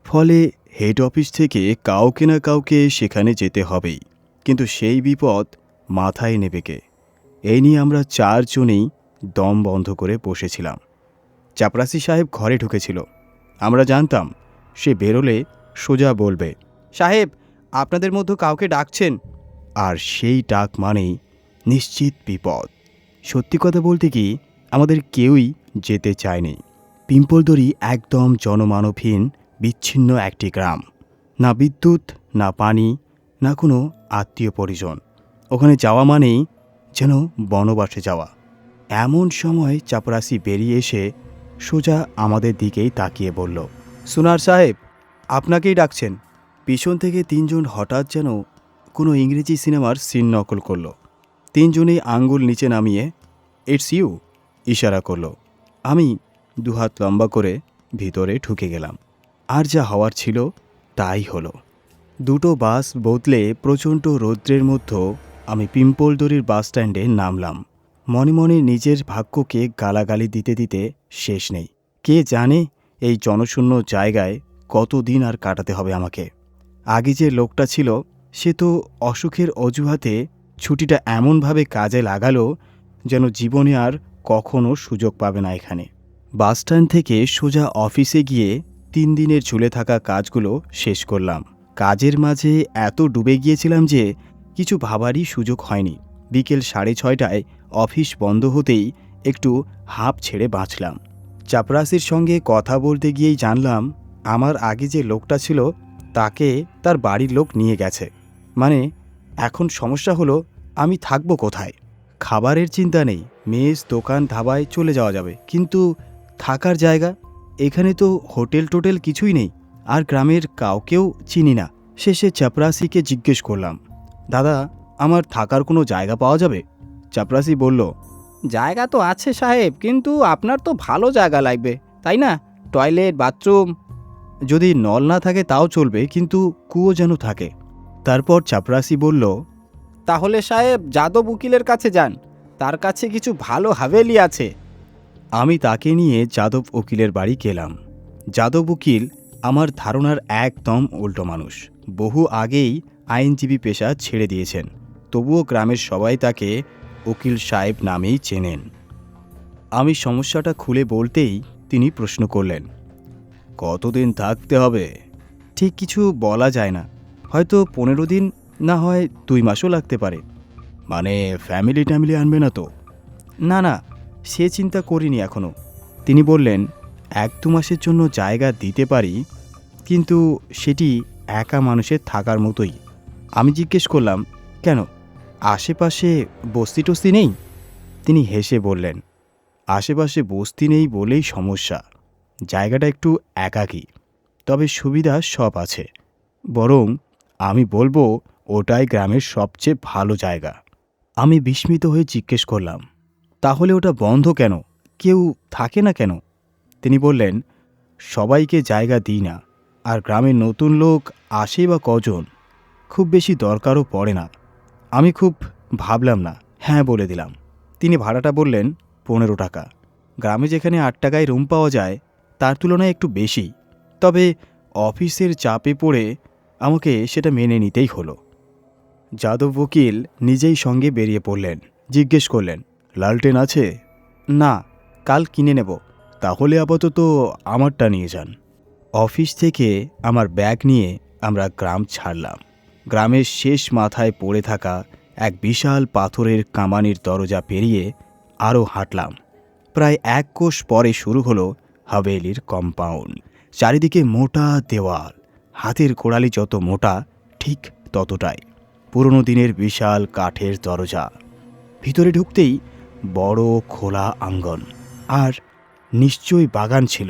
ফলে হেড অফিস থেকে কাউকে না কাউকে সেখানে যেতে হবেই। কিন্তু সেই বিপদ মাথায় নেবে কে? এই নিয়ে আমরা 4 জনেই দম বন্ধ করে বসেছিলাম। চাপরাসি সাহেব ঘরে ঢুকেছিল। আমরা জানতাম সে বেরোলে সোজা বলবে, সাহেব, আপনাদের মধ্যে কাউকে ডাকছেন। আর সেই ডাক মানেই নিশ্চিত বিপদ। সত্যি কথা বলতে কি, আমাদের কেউই যেতে চায়নি। পিম্পলদরি একদম জনমানবহীন বিচ্ছিন্ন একটি গ্রাম। না বিদ্যুৎ, না পানি, না কোনো আত্মীয় পরিজন। ওখানে যাওয়া মানেই যেন বনবাসে যাওয়া। এমন সময় চাপরাসি বেরিয়ে এসে সোজা আমাদের দিকেই তাকিয়ে বলল, সুনার সাহেব, আপনাকেই ডাকছেন। পিছন থেকে 3 জন হঠাৎ যেন কোনো ইংরেজি সিনেমার সিন নকল করল। 3 জনেই আঙ্গুল নিচে নামিয়ে ইটস ইউ ইশারা করল। আমি 2 হাত লম্বা করে ভিতরে ঢুকে গেলাম। আর যা হওয়ার ছিল তাই হলো। 2টো বাস বদলে প্রচণ্ড রৌদ্রের মধ্যে আমি পিম্পলদরির বাস স্ট্যান্ডে নামলাম। মনে মনে নিজের ভাগ্যকে গালাগালি দিতে দিতে শেষ নেই। কে জানে এই জনশূন্য জায়গায় কতদিন আর কাটাতে হবে আমাকে। আগে যে লোকটা ছিল সে তো অসুখের অজুহাতে ছুটিটা এমনভাবে কাজে লাগালো যেন জীবনে আর কখনো সুযোগ পাবে না এখানে। বাসস্ট্যান্ড থেকে সোজা অফিসে গিয়ে 3 দিনের ঝুলে থাকা কাজগুলো শেষ করলাম। কাজের মাঝে এত ডুবে গিয়েছিলাম যে কিছু ভাবারই সুযোগ হয়নি। বিকেল 6:30টায় অফিস বন্ধ হতেই একটু হাঁপ ছেড়ে বাঁচলাম। চাপরাসির সঙ্গে কথা বলতে গিয়েই জানলাম আমার আগে যে লোকটা ছিল তাকে তার বাড়ির লোক নিয়ে গেছে। মানে এখন সমস্যা হলো আমি থাকবো কোথায়? খাবারের চিন্তা নেই, মেস, দোকান, ধাবায় চলে যাওয়া যাবে, কিন্তু থাকার জায়গা? এখানে তো হোটেল টোটেল কিছুই নেই, আর গ্রামের কাউকেও চিনি না। শেষে চাপরাসিকে জিজ্ঞেস করলাম, দাদা, আমার থাকার কোনো জায়গা পাওয়া যাবে? চাপরাসি বলল, জায়গা তো আছে সাহেব, কিন্তু আপনার তো ভালো জায়গা লাগবে, তাই না? Toilet, bathroom. যদি নল না থাকে তাও চলবে, কিন্তু কুয়ো যেন থাকে। তারপর চাপরাসি বলল, তাহলে সাহেব যাদব উকিলের কাছে যান, তার কাছে কিছু ভালো হাভেলি আছে। আমি তাকে নিয়ে যাদব উকিলের বাড়ি গেলাম। যাদব উকিল আমার ধারণার একদম উল্টো মানুষ। বহু আগেই আইনজীবী পেশা ছেড়ে দিয়েছেন, তবুও গ্রামের সবাই তাকে উকিল সাহেব নামেই চেনেন। আমি সমস্যাটা খুলে বলতেই তিনি প্রশ্ন করলেন, কতদিন থাকতে হবে? ঠিক কিছু বলা যায় না, হয়তো 15 দিন, না হয় 2 মাসও লাগতে পারে। মানে ফ্যামিলি ট্যামিলি আনবে না তো? না না, সে চিন্তা করিনি এখনও। তিনি বললেন, 1-2 মাসের জন্য জায়গা দিতে পারি, কিন্তু সেটি একা মানুষের থাকার মতোই। আমি জিজ্ঞেস করলাম, কেন, আশেপাশে বস্তি টস্তি নেই? তিনি হেসে বললেন, আশেপাশে বস্তি নেই বলেই সমস্যা। জায়গাটা একটু একাকী, তবে সুবিধা সব আছে। বরং আমি বলবো ওটাই গ্রামের সবচেয়ে ভালো জায়গা। আমি বিস্মিত হয়ে জিজ্ঞেস করলাম, তাহলে ওটা বন্ধ কেন? কেউ থাকে না কেন? তিনি বললেন, সবাইকে জায়গা দিই না, আর গ্রামের নতুন লোক আসে বা কজন, খুব বেশি দরকারও পড়ে না। আমি খুব ভাবলাম না, হ্যাঁ বলে দিলাম। তিনি ভাড়াটা বললেন 15 টাকা। গ্রামে যেখানে 8 টাকায় রুম পাওয়া যায় তার তুলনায় একটু বেশি, তবে অফিসের চাপে পড়ে আমাকে সেটা মেনে নিতেই হলো। যাদব উকিল নিজেই সঙ্গে বেরিয়ে পড়লেন। জিজ্ঞেস করলেন, লালটেন আছে? না, কাল কিনে নেব। তাহলে আপাতত আমারটা নিয়ে যান। অফিস থেকে আমার ব্যাগ নিয়ে আমরা গ্রাম ছাড়লাম। গ্রামের শেষ মাথায় পড়ে থাকা এক বিশাল পাথরের কামানির দরজা পেরিয়ে আরও হাঁটলাম। প্রায় 1 কোষ পরে শুরু হলো হাভেলির কম্পাউন্ড। চারিদিকে মোটা দেওয়াল, হাতের কোড়ালি যত মোটা ঠিক ততটাই। পুরনো দিনের বিশাল কাঠের দরজা। ভিতরে ঢুকতেই বড় খোলা আঙ্গন, আর নিশ্চয়ই বাগান ছিল।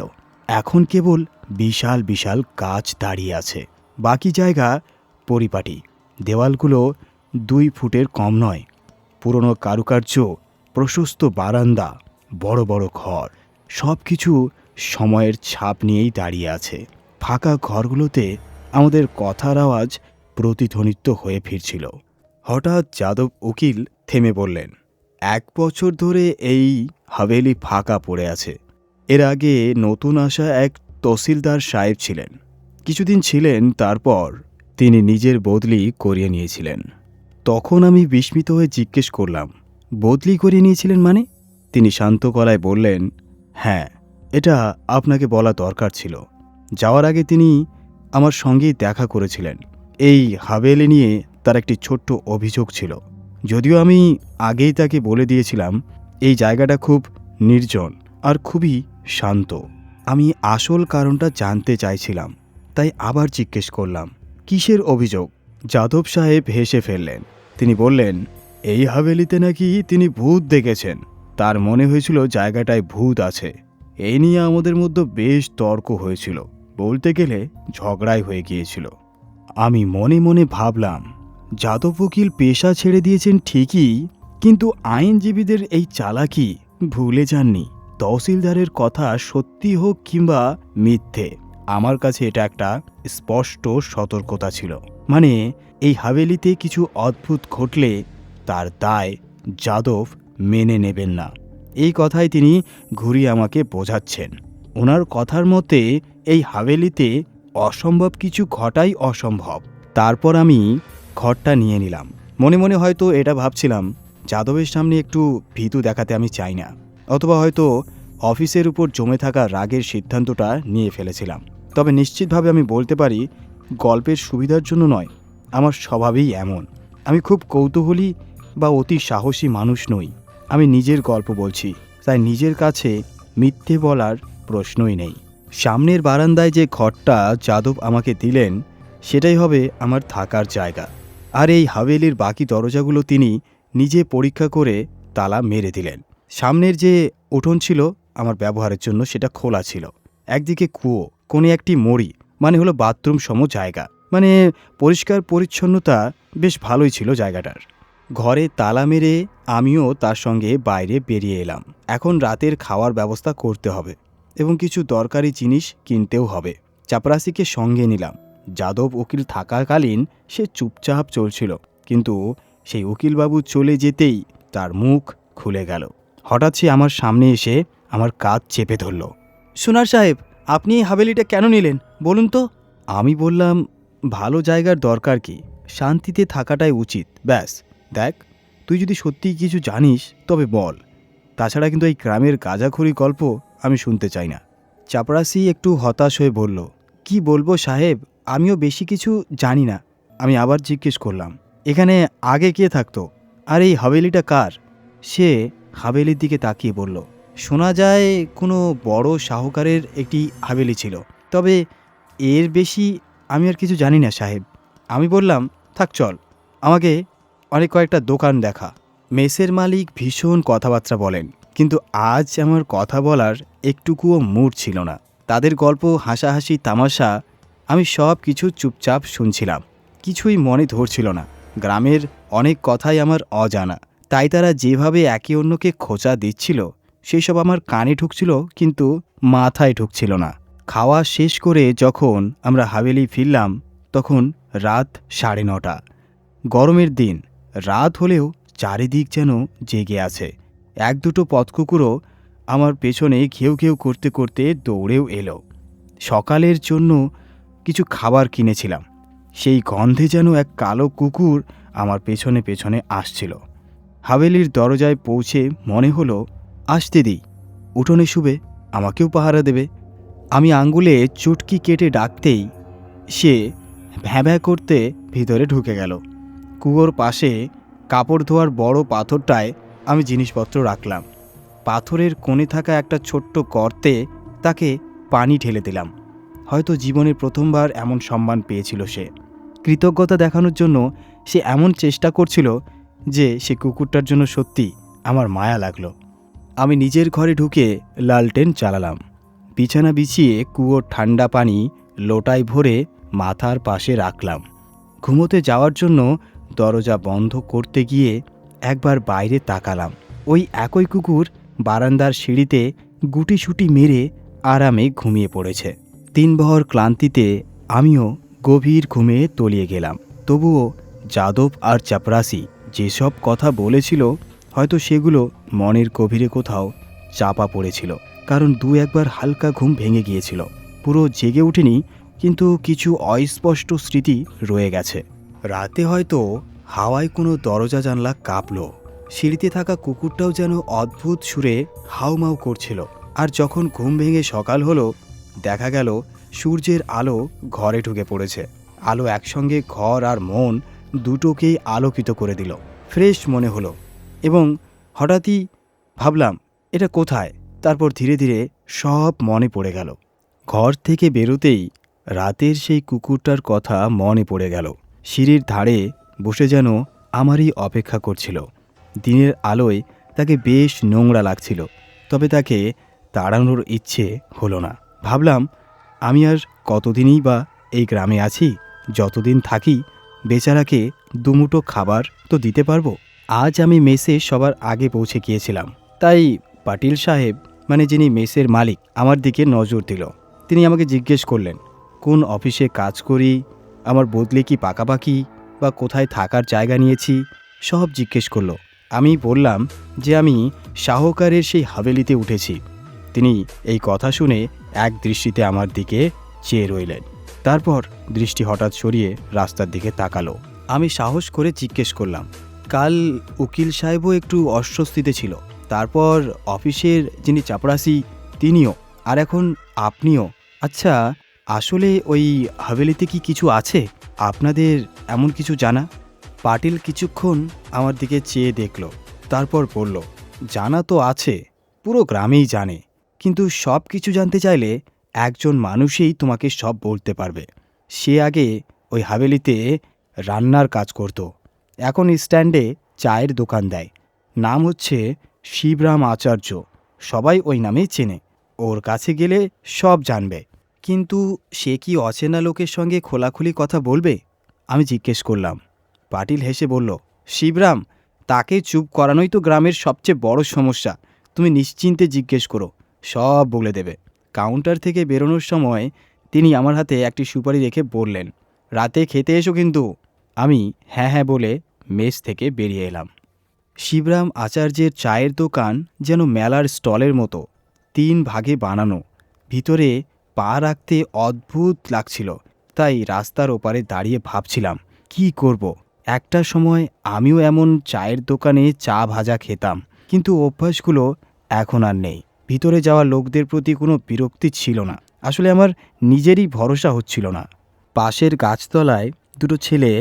এখন কেবল বিশাল বিশাল গাছ দাঁড়িয়ে আছে, বাকি জায়গা পরিপাটি। দেওয়ালগুলো 2 ফুটের কম নয়। পুরনো কারুকার্য, প্রশস্ত বারান্দা, বড় বড় ঘর। সব কিছু সময়ের ছাপ নিয়েই দাঁড়িয়ে আছে। ফাঁকা ঘরগুলোতে আমাদের কথার আওয়াজ প্রতিধ্বনিত হয়ে ফিরছিল। হঠাৎ যাদব উকিল থেমে বললেন, 1 বছর ধরে এই হাভেলি ফাঁকা পড়ে আছে। এর আগে নতুন আসা এক তহসিলদার সাহেব ছিলেন, কিছুদিন ছিলেন, তারপর তিনি নিজের বদলি করিয়ে নিয়েছিলেন। তখন আমি বিস্মিত হয়ে জিজ্ঞেস করলাম, বদলি করিয়ে নিয়েছিলেন মানে? তিনি শান্ত গলায় বললেন, হ্যাঁ, এটা আপনাকে বলা দরকার ছিল। যাওয়ার আগে তিনি আমার সঙ্গেই দেখা করেছিলেন। এই হাভেলি নিয়ে তার একটি ছোট্ট অভিযোগ ছিল। যদিও আমি আগেই তাকে বলে দিয়েছিলাম এই জায়গাটা খুব নির্জন আর খুবই শান্ত। আমি আসল কারণটা জানতে চাইছিলাম, তাই আবার জিজ্ঞেস করলাম, কিসের অভিযোগ? যাদব সাহেব হেসে ফেললেন। তিনি বললেন, এই হাভেলিতে নাকি তিনি ভূত দেখেছেন। তার মনে হয়েছিল জায়গাটায় ভূত আছে। এই নিয়ে আমাদের মধ্যে বেশ তর্ক হয়েছিল, বলতে গেলে ঝগড়াই হয়ে গিয়েছিল। আমি মনে মনে ভাবলাম, যাদব উকিল পেশা ছেড়ে দিয়েছেন ঠিকই, কিন্তু আইনজীবীদের এই চালাকি ভুলে যাননি। তহসিলদারের কথা সত্যি হোক কিংবা মিথ্যে, আমার কাছে এটা একটা স্পষ্ট সতর্কতা ছিল। মানে এই হাভেলিতে কিছু অদ্ভুত ঘটলে তার দায় যাদব মেনে নেবেন না। এই কথাই তিনি ঘুরিয়ে আমাকে বোঝাচ্ছেন। ওনার কথার মতে এই হাভেলিতে অসম্ভব কিছু ঘটাই অসম্ভব। তারপর আমি ঘরটা নিয়ে নিলাম। মনে মনে হয়তো এটা ভাবছিলাম, যাদবের সামনে একটু ভীতু দেখাতে আমি চাই না, অথবা হয়তো অফিসের উপর জমে থাকা রাগের সিদ্ধান্তটা নিয়ে ফেলেছিলাম। তবে নিশ্চিতভাবে আমি বলতে পারি, গল্পের সুবিধার জন্য নয়, আমার স্বভাবেই এমন। আমি খুব কৌতূহলী বা অতি সাহসী মানুষ নই। আমি নিজের গল্প বলছি, তাই নিজের কাছে মিথ্যে বলার প্রশ্নই নেই। সামনের বারান্দায় যে ঘরটা যাদব আমাকে দিলেন, সেটাই হবে আমার থাকার জায়গা। আর এই হাভেলির বাকি দরজাগুলো তিনি নিজে পরীক্ষা করে তালা মেরে দিলেন। সামনের যে উঠোন ছিল আমার ব্যবহারের জন্য, সেটা খোলা ছিল। একদিকে কুয়ো, কোণে একটি মড়ি, মানে হলো বাথরুম সম জায়গা। মানে পরিষ্কার পরিচ্ছন্নতা বেশ ভালোই ছিল জায়গাটার। ঘরে তালা মেরে আমিও তার সঙ্গে বাইরে বেরিয়ে এলাম। এখন রাতের খাওয়ার ব্যবস্থা করতে হবে এবং কিছু দরকারি জিনিস কিনতেও হবে। চাপরাসিকে সঙ্গে নিলাম। যাদব উকিল থাকাকালীন সে চুপচাপ চলছিল, কিন্তু সেই উকিলবাবু চলে যেতেই তার মুখ খুলে গেল। হঠাৎ সে আমার সামনে এসে আমার কাঁধ চেপে ধরল। সোনার সাহেব, আপনি এই হাভেলিটা কেন নিলেন বলুন তো? আমি বললাম, ভালো জায়গার দরকার কি, শান্তিতে থাকাটাই উচিত, ব্যাস। দেখ, তুই যদি সত্যিই কিছু জানিস তবে বল। তাছাড়া কিন্তু এই গ্রামের গাঁজাখড়ি গল্প আমি শুনতে চাই না। চাপরাসি একটু হতাশ হয়ে বলল, কি বলবো সাহেব, আমিও বেশি কিছু জানি না। আমি আবার জিজ্ঞেস করলাম, এখানে আগে কে থাকতো, আর এই হাভেলিটা কার? সে হাভেলির দিকে তাকিয়ে বলল, শোনা যায় কোনো বড় শাহকারের একটি হাভেলি ছিল, তবে এর বেশি আমি আর কিছু জানি না সাহেব। আমি বললাম, থাক চল, আমাকে অনেক কয়েকটা দোকান দেখা। মেসের মালিক ভীষণ কথাবার্তা বলেন, কিন্তু আজ আমার কথা বলার একটুকুও মুড ছিল না। তাদের গল্প, হাসাহাসি, তামাশা, আমি সব কিছু চুপচাপ শুনছিলাম, কিছুই মনে ধরছিল না। গ্রামের অনেক কথাই আমার অজানা, তাই তারা যেভাবে একে অন্যকে খোঁচা দিচ্ছিল সেই সব আমার কানে ঢুকছিল, কিন্তু মাথায় ঢুকছিল না। খাওয়া শেষ করে যখন আমরা হাভেলি ফিরলাম, তখন রাত 9:30। গরমের দিন, রাত হলেও চারিদিক যেন জেগে আছে। 1-2 পথকুকুরও আমার পেছনে ঘেউ ঘেউ করতে করতে দৌড়েও এলো। সকালের জন্য কিছু খাবার কিনেছিলাম, সেই গন্ধে যেন এক কালো কুকুর আমার পেছনে পেছনে আসছিল। হাভেলির দরজায় পৌঁছে মনে হলো, আসতে দিই, উঠোনে শুবে, আমাকেও পাহারা দেবে। আমি আঙ্গুলে চুটকি কেটে ডাকতেই সে ভ্যাঁ ভ্যাঁ করতে ভিতরে ঢুকে গেল। কুয়োর পাশে কাপড় ধোয়ার বড় পাথরটায় আমি জিনিসপত্র রাখলাম। পাথরের কোণে থাকা একটা ছোট্ট গর্তে তাকে পানি ঢেলে দিলাম। হয়তো জীবনে প্রথমবার এমন সম্মান পেয়েছিল সে। কৃতজ্ঞতা দেখানোর জন্য সে এমন চেষ্টা করছিল যে সে কুকুরটার জন্য সত্যি আমার মায়া লাগলো। আমি নিজের ঘরে ঢুকে লালটেন জ্বালালাম। বিছানা বিছিয়ে কুয়োর ঠান্ডা পানি লোটায় ভরে মাথার পাশে রাখলাম। ঘুমোতে যাওয়ার জন্য দরজা বন্ধ করতে গিয়ে একবার বাইরে তাকালাম। ওই একই কুকুর বারান্দার সিঁড়িতে গুটিসুটি মেরে আরামে ঘুমিয়ে পড়েছে। দিনভর ক্লান্তিতে আমিও গভীর ঘুমে তলিয়ে গেলাম। তবুও যাদব আর চাপরাসি যেসব কথা বলেছিল হয়তো সেগুলো মনের গভীরে কোথাও চাপা পড়েছিল, কারণ দু একবার হালকা ঘুম ভেঙে গিয়েছিল। পুরো জেগে উঠেনি, কিন্তু কিছু অস্পষ্ট স্মৃতি রয়ে গেছে। রাতে হয়তো হাওয়ায় কোনো দরজা জানলা কাঁপল, সিঁড়িতে থাকা কুকুরটাও যেন অদ্ভুত সুরে হাউমাউ করছিল। আর যখন ঘুম ভেঙে সকাল হলো, দেখা গেল সূর্যের আলো ঘরে ঢুকে পড়েছে। আলো একসঙ্গে ঘর আর মন দুটোকেই আলোকিত করে দিল। ফ্রেশ মনে হলো এবং হঠাৎই ভাবলাম এটা কোথায়। তারপর ধীরে ধীরে সব মনে পড়ে গেল। ঘর থেকে বেরোতেই রাতের সেই কুকুরটার কথা মনে পড়ে গেল। সিঁড়ির ধারে বসে যেন আমারই অপেক্ষা করছিল। দিনের আলোয় তাকে বেশ নোংরা লাগছিল, তবে তাকে তাড়ানোর ইচ্ছে হলো না। ভাবলাম আমি আর কতদিনই বা এই গ্রামে আছি। যতদিন থাকি বেচারাকে দুমুঠো খাবার তো দিতে পারবো। আজ আমি মেসে সবার আগে পৌঁছে গিয়েছিলাম, তাই পাটিল সাহেব মানে যিনি মেসের মালিক আমার দিকে নজর দিল। তিনি আমাকে জিজ্ঞেস করলেন কোন অফিসে কাজ করি, আমার বদলে কি পাকাপাকি, বা কোথায় থাকার জায়গা নিয়েছি, সব জিজ্ঞেস করলো। আমি বললাম যে আমি শাহকারের সেই হাভেলিতে উঠেছি। তিনি এই কথা শুনে এক দৃষ্টিতে আমার দিকে চেয়ে রইলেন। তারপর দৃষ্টি হঠাৎ সরিয়ে রাস্তার দিকে তাকালো। আমি সাহস করে জিজ্ঞেস করলাম, কাল উকিল সাহেবও একটু অস্বস্তিতে ছিল, তারপর অফিসের যিনি চাপরাসি তিনিও, আর এখন আপনিও। আচ্ছা, আসলে ওই হাভেলিতে কি কিছু আছে আপনাদের এমন কিছু জানা? পাটিল কিছুক্ষণ আমার দিকে চেয়ে দেখল, তারপর বলল, জানা তো আছে, পুরো গ্রামেই জানে, কিন্তু সব কিছু জানতে চাইলে একজন মানুষই তোমাকে সব বলতে পারবে। সে আগে ওই হাভেলিতে রান্নার কাজ করত, এখন স্ট্যান্ডে চায়ের দোকান দেয়। নাম হচ্ছে শিবরাম আচার্য, সবাই ওই নামেই চেনে। ওর কাছে গেলে সব জানবে। কিন্তু সে কি অচেনা লোকের সঙ্গে খোলাখুলি কথা বলবে? আমি জিজ্ঞেস করলাম। পাটিল হেসে বলল, শিবরাম, তাকে চুপ করানোই তো গ্রামের সবচেয়ে বড় সমস্যা। তুমি নিশ্চিন্তে জিজ্ঞেস করো, সব বলে দেবে। কাউন্টার থেকে বেরোনোর সময় তিনি আমার হাতে একটি সুপারি রেখে বললেন, রাতে খেতে এসো কিন্তু। আমি হ্যাঁ হ্যাঁ বলে মেস থেকে বেরিয়ে এলাম। শিবরাম আচার্যের চায়ের দোকান যেন মেলার স্টলের মতো, 3 ভাগে বানানো। ভিতরে পা রাখতে অদ্ভুত লাগছিল, তাই রাস্তার ওপারে দাঁড়িয়ে ভাবছিলাম কি করব। একটা সময় আমিও এমন চায়ের দোকানে চা ভাজা খেতাম, কিন্তু অভ্যাসগুলো এখন আর নেই। ভিতরে যাওয়া লোকদের প্রতি কোনো বিরক্তি ছিল না, আসলে আমার নিজেরই ভরসা হচ্ছিল না। পাশের গাছতলায় দুটো ছেলে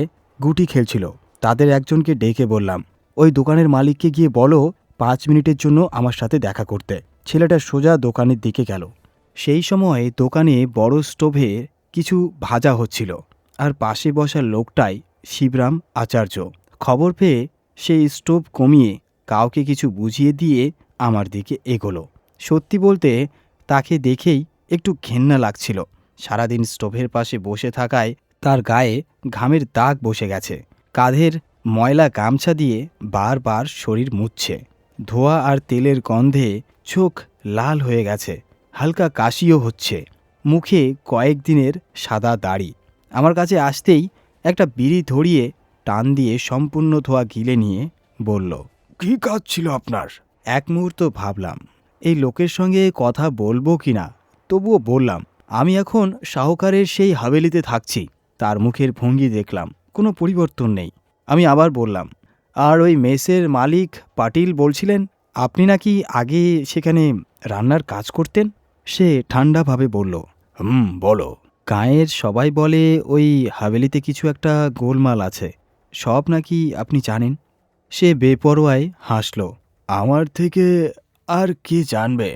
গুটি খেলছিল, তাদের একজনকে ডেকে বললাম, ওই দোকানের মালিককে গিয়ে বলো 5 মিনিটের জন্য আমার সাথে দেখা করতে। ছেলেটা সোজা দোকানের দিকে গেল। সেই সময় দোকানে বড় স্টোভে কিছু ভাজা হচ্ছিল, আর পাশে বসা লোকটাই শিবরাম আচার্য। খবর পেয়ে সেই স্টোভ কমিয়ে কাউকে কিছু বুঝিয়ে দিয়ে আমার দিকে এগোলো। সত্যি বলতে তাকে দেখেই একটু ঘেন্না লাগছিল। সারাদিন স্টোভের পাশে বসে থাকায় তার গায়ে ঘামের দাগ বসে গেছে। কাঁধের ময়লা গামছা দিয়ে বারবার শরীর মুছছে। ধোয়া আর তেলের গন্ধে চোখ লাল হয়ে গেছে, হালকা কাশিও হচ্ছে। মুখে কয়েকদিনের সাদা দাড়ি। আমার কাছে আসতেই একটা বিড়ি ধরিয়ে টান দিয়ে সম্পূর্ণ ধোয়া গিলে নিয়ে বলল, কি কাজ ছিল আপনার? এক মুহূর্ত ভাবলাম এই লোকের সঙ্গে কথা বলবো কি না, তবুও বললাম, আমি এখন শাহকারের সেই হাভেলিতে থাকছি। তার মুখের ভঙ্গি দেখলাম কোনো পরিবর্তন নেই। আমি আবার বললাম, আর ওই মেসের মালিক পাটিল বলছিলেন আপনি নাকি আগে সেখানে রান্নার কাজ করতেন? সে ঠান্ডাভাবে বলল, বলো। গাঁয়ের সবাই বলে ওই হাভেলিতে কিছু একটা গোলমাল আছে, সব নাকি আপনি জানেন। সে বেপরোয়ায় হাসল। আমার থেকে আর কে জানবে,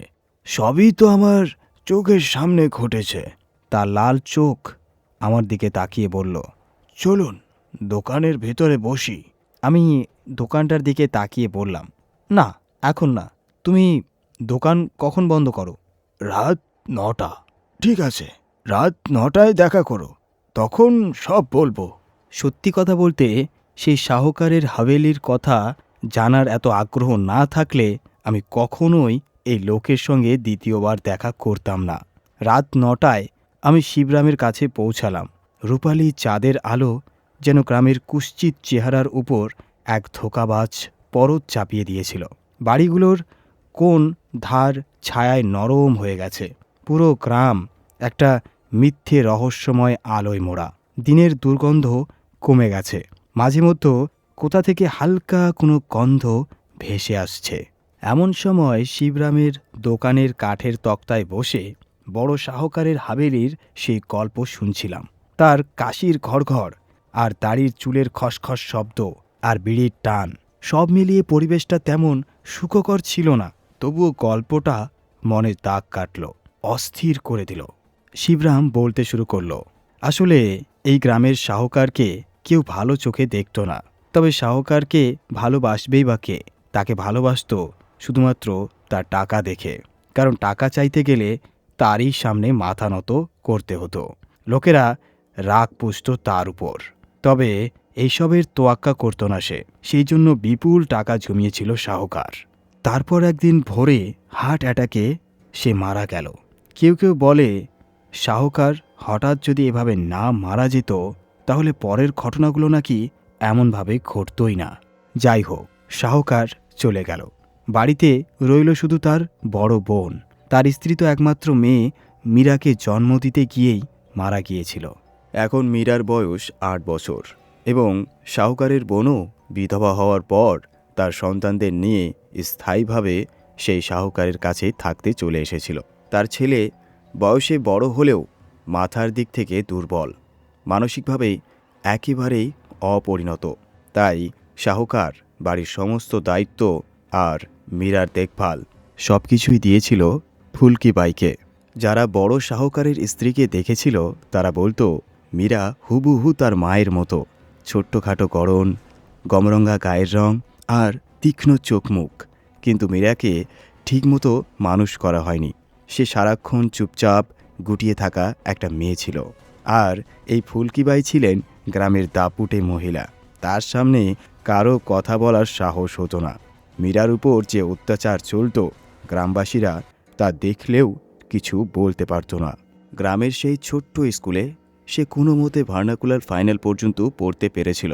সবই তো আমার চোখের সামনে ঘটেছে। তার লাল চোখ আমার দিকে তাকিয়ে বলল, চলুন দোকানের ভেতরে বসি। আমি দোকানটার দিকে তাকিয়ে বললাম, না এখন না, তুমি দোকান কখন বন্ধ করো? রাত 9টা। ঠিক আছে, রাত 9টায় দেখা করো, তখন সব বলবো। সত্যি কথা বলতে সেই শাহকারের হাভেলির কথা জানার এত আগ্রহ না থাকলে আমি কখনোই এই লোকের সঙ্গে দ্বিতীয়বার দেখা করতাম না। রাত 9টায় আমি শিবরামের কাছে পৌঁছালাম। রূপালী চাঁদের আলো যেন গ্রামের কুৎসিত চেহারার উপর এক ধোঁকাবাজ পরত চাপিয়ে দিয়েছিল। বাড়িগুলোর কোন ধার ছায়ায় নরম হয়ে গেছে। পুরো গ্রাম একটা মিথ্যে রহস্যময় আলোয় মোড়া। দিনের দুর্গন্ধ কমে গেছে। মাঝে মধ্যে কোথা থেকে হালকা কোনো গন্ধ ভেসে আসছে। এমন সময় শিবরামের দোকানের কাঠের তক্তায় বসে বড় শাহকারের হাভেলির সেই গল্প শুনছিলাম। তার কাশির ঘড়ঘড় আর দাড়ির চুলের খসখস শব্দ আর বিড়ির টান সব মিলিয়ে পরিবেশটা তেমন সুখকর ছিল না। তবুও গল্পটা মনে দাগ কাটল, অস্থির করে দিল। শিবরাম বলতে শুরু করল, আসলে এই গ্রামের শাহকারকে কেউ ভালো চোখে দেখত না। তবে শাহকারকে ভালোবাসবেই বা কে? তাকে ভালোবাসত শুধুমাত্র তার টাকা দেখে, কারণ টাকা চাইতে গেলে তারই সামনে মাথা নত করতে হতো। লোকেরা রাগ পুষত তার উপর। তবে এইসবের তোয়াক্কা করত না সে। সেই জন্য বিপুল টাকা জমিয়েছিল শাহকার। তারপর একদিন ভোরে হার্ট অ্যাটাকে সে মারা গেল। কেউ কেউ বলে শাহকার হঠাৎ যদি এভাবে না মারা যেত তাহলে পরের ঘটনাগুলো নাকি এমনভাবে ঘটতই না। যাই হোক, শাহকার চলে গেল। বাড়িতে রইল শুধু তার বড় বোন। তার স্ত্রী তো একমাত্র মেয়ে মীরাকে জন্ম দিতে গিয়েই মারা গিয়েছিল। এখন মীরার বয়স 8 বছর এবং শাহকারের বোনও বিধবা হওয়ার পর তার সন্তানদের নিয়ে স্থায়ীভাবে সেই শাহকারের কাছে থাকতে চলে এসেছিল। তার ছেলে বয়সে বড় হলেও মাথার দিক থেকে দুর্বল, মানসিকভাবে একেবারেই অপরিণত। তাই শাহকার বাড়ির সমস্ত দায়িত্ব আর মীরার দেখভাল সবকিছুই দিয়েছিল ফুলকি বাইকে। যারা বড় শাহকারের স্ত্রীকে দেখেছিল তারা বলতো মীরা হুবহু তার মায়ের মতো, ছোট্টখাটো গড়ন, গমরঙ্গা গায়ের রং আর তীক্ষ্ণ চোখ মুখ। কিন্তু মীরাকে ঠিকমতো মানুষ করা হয়নি। সে সারাক্ষণ চুপচাপ গুটিয়ে থাকা একটা মেয়ে ছিল। আর এই ফুলকিবাই ছিলেন গ্রামের দাপুটে মহিলা। তার সামনে কারো কথা বলার সাহস হতো না। মীরার উপর যে অত্যাচার চলত গ্রামবাসীরা তা দেখলেও কিছু বলতে পারত না। গ্রামের সেই ছোট্ট স্কুলে সে কোনো মতে ভার্নাকুলার ফাইনাল পর্যন্ত পড়তে পেরেছিল।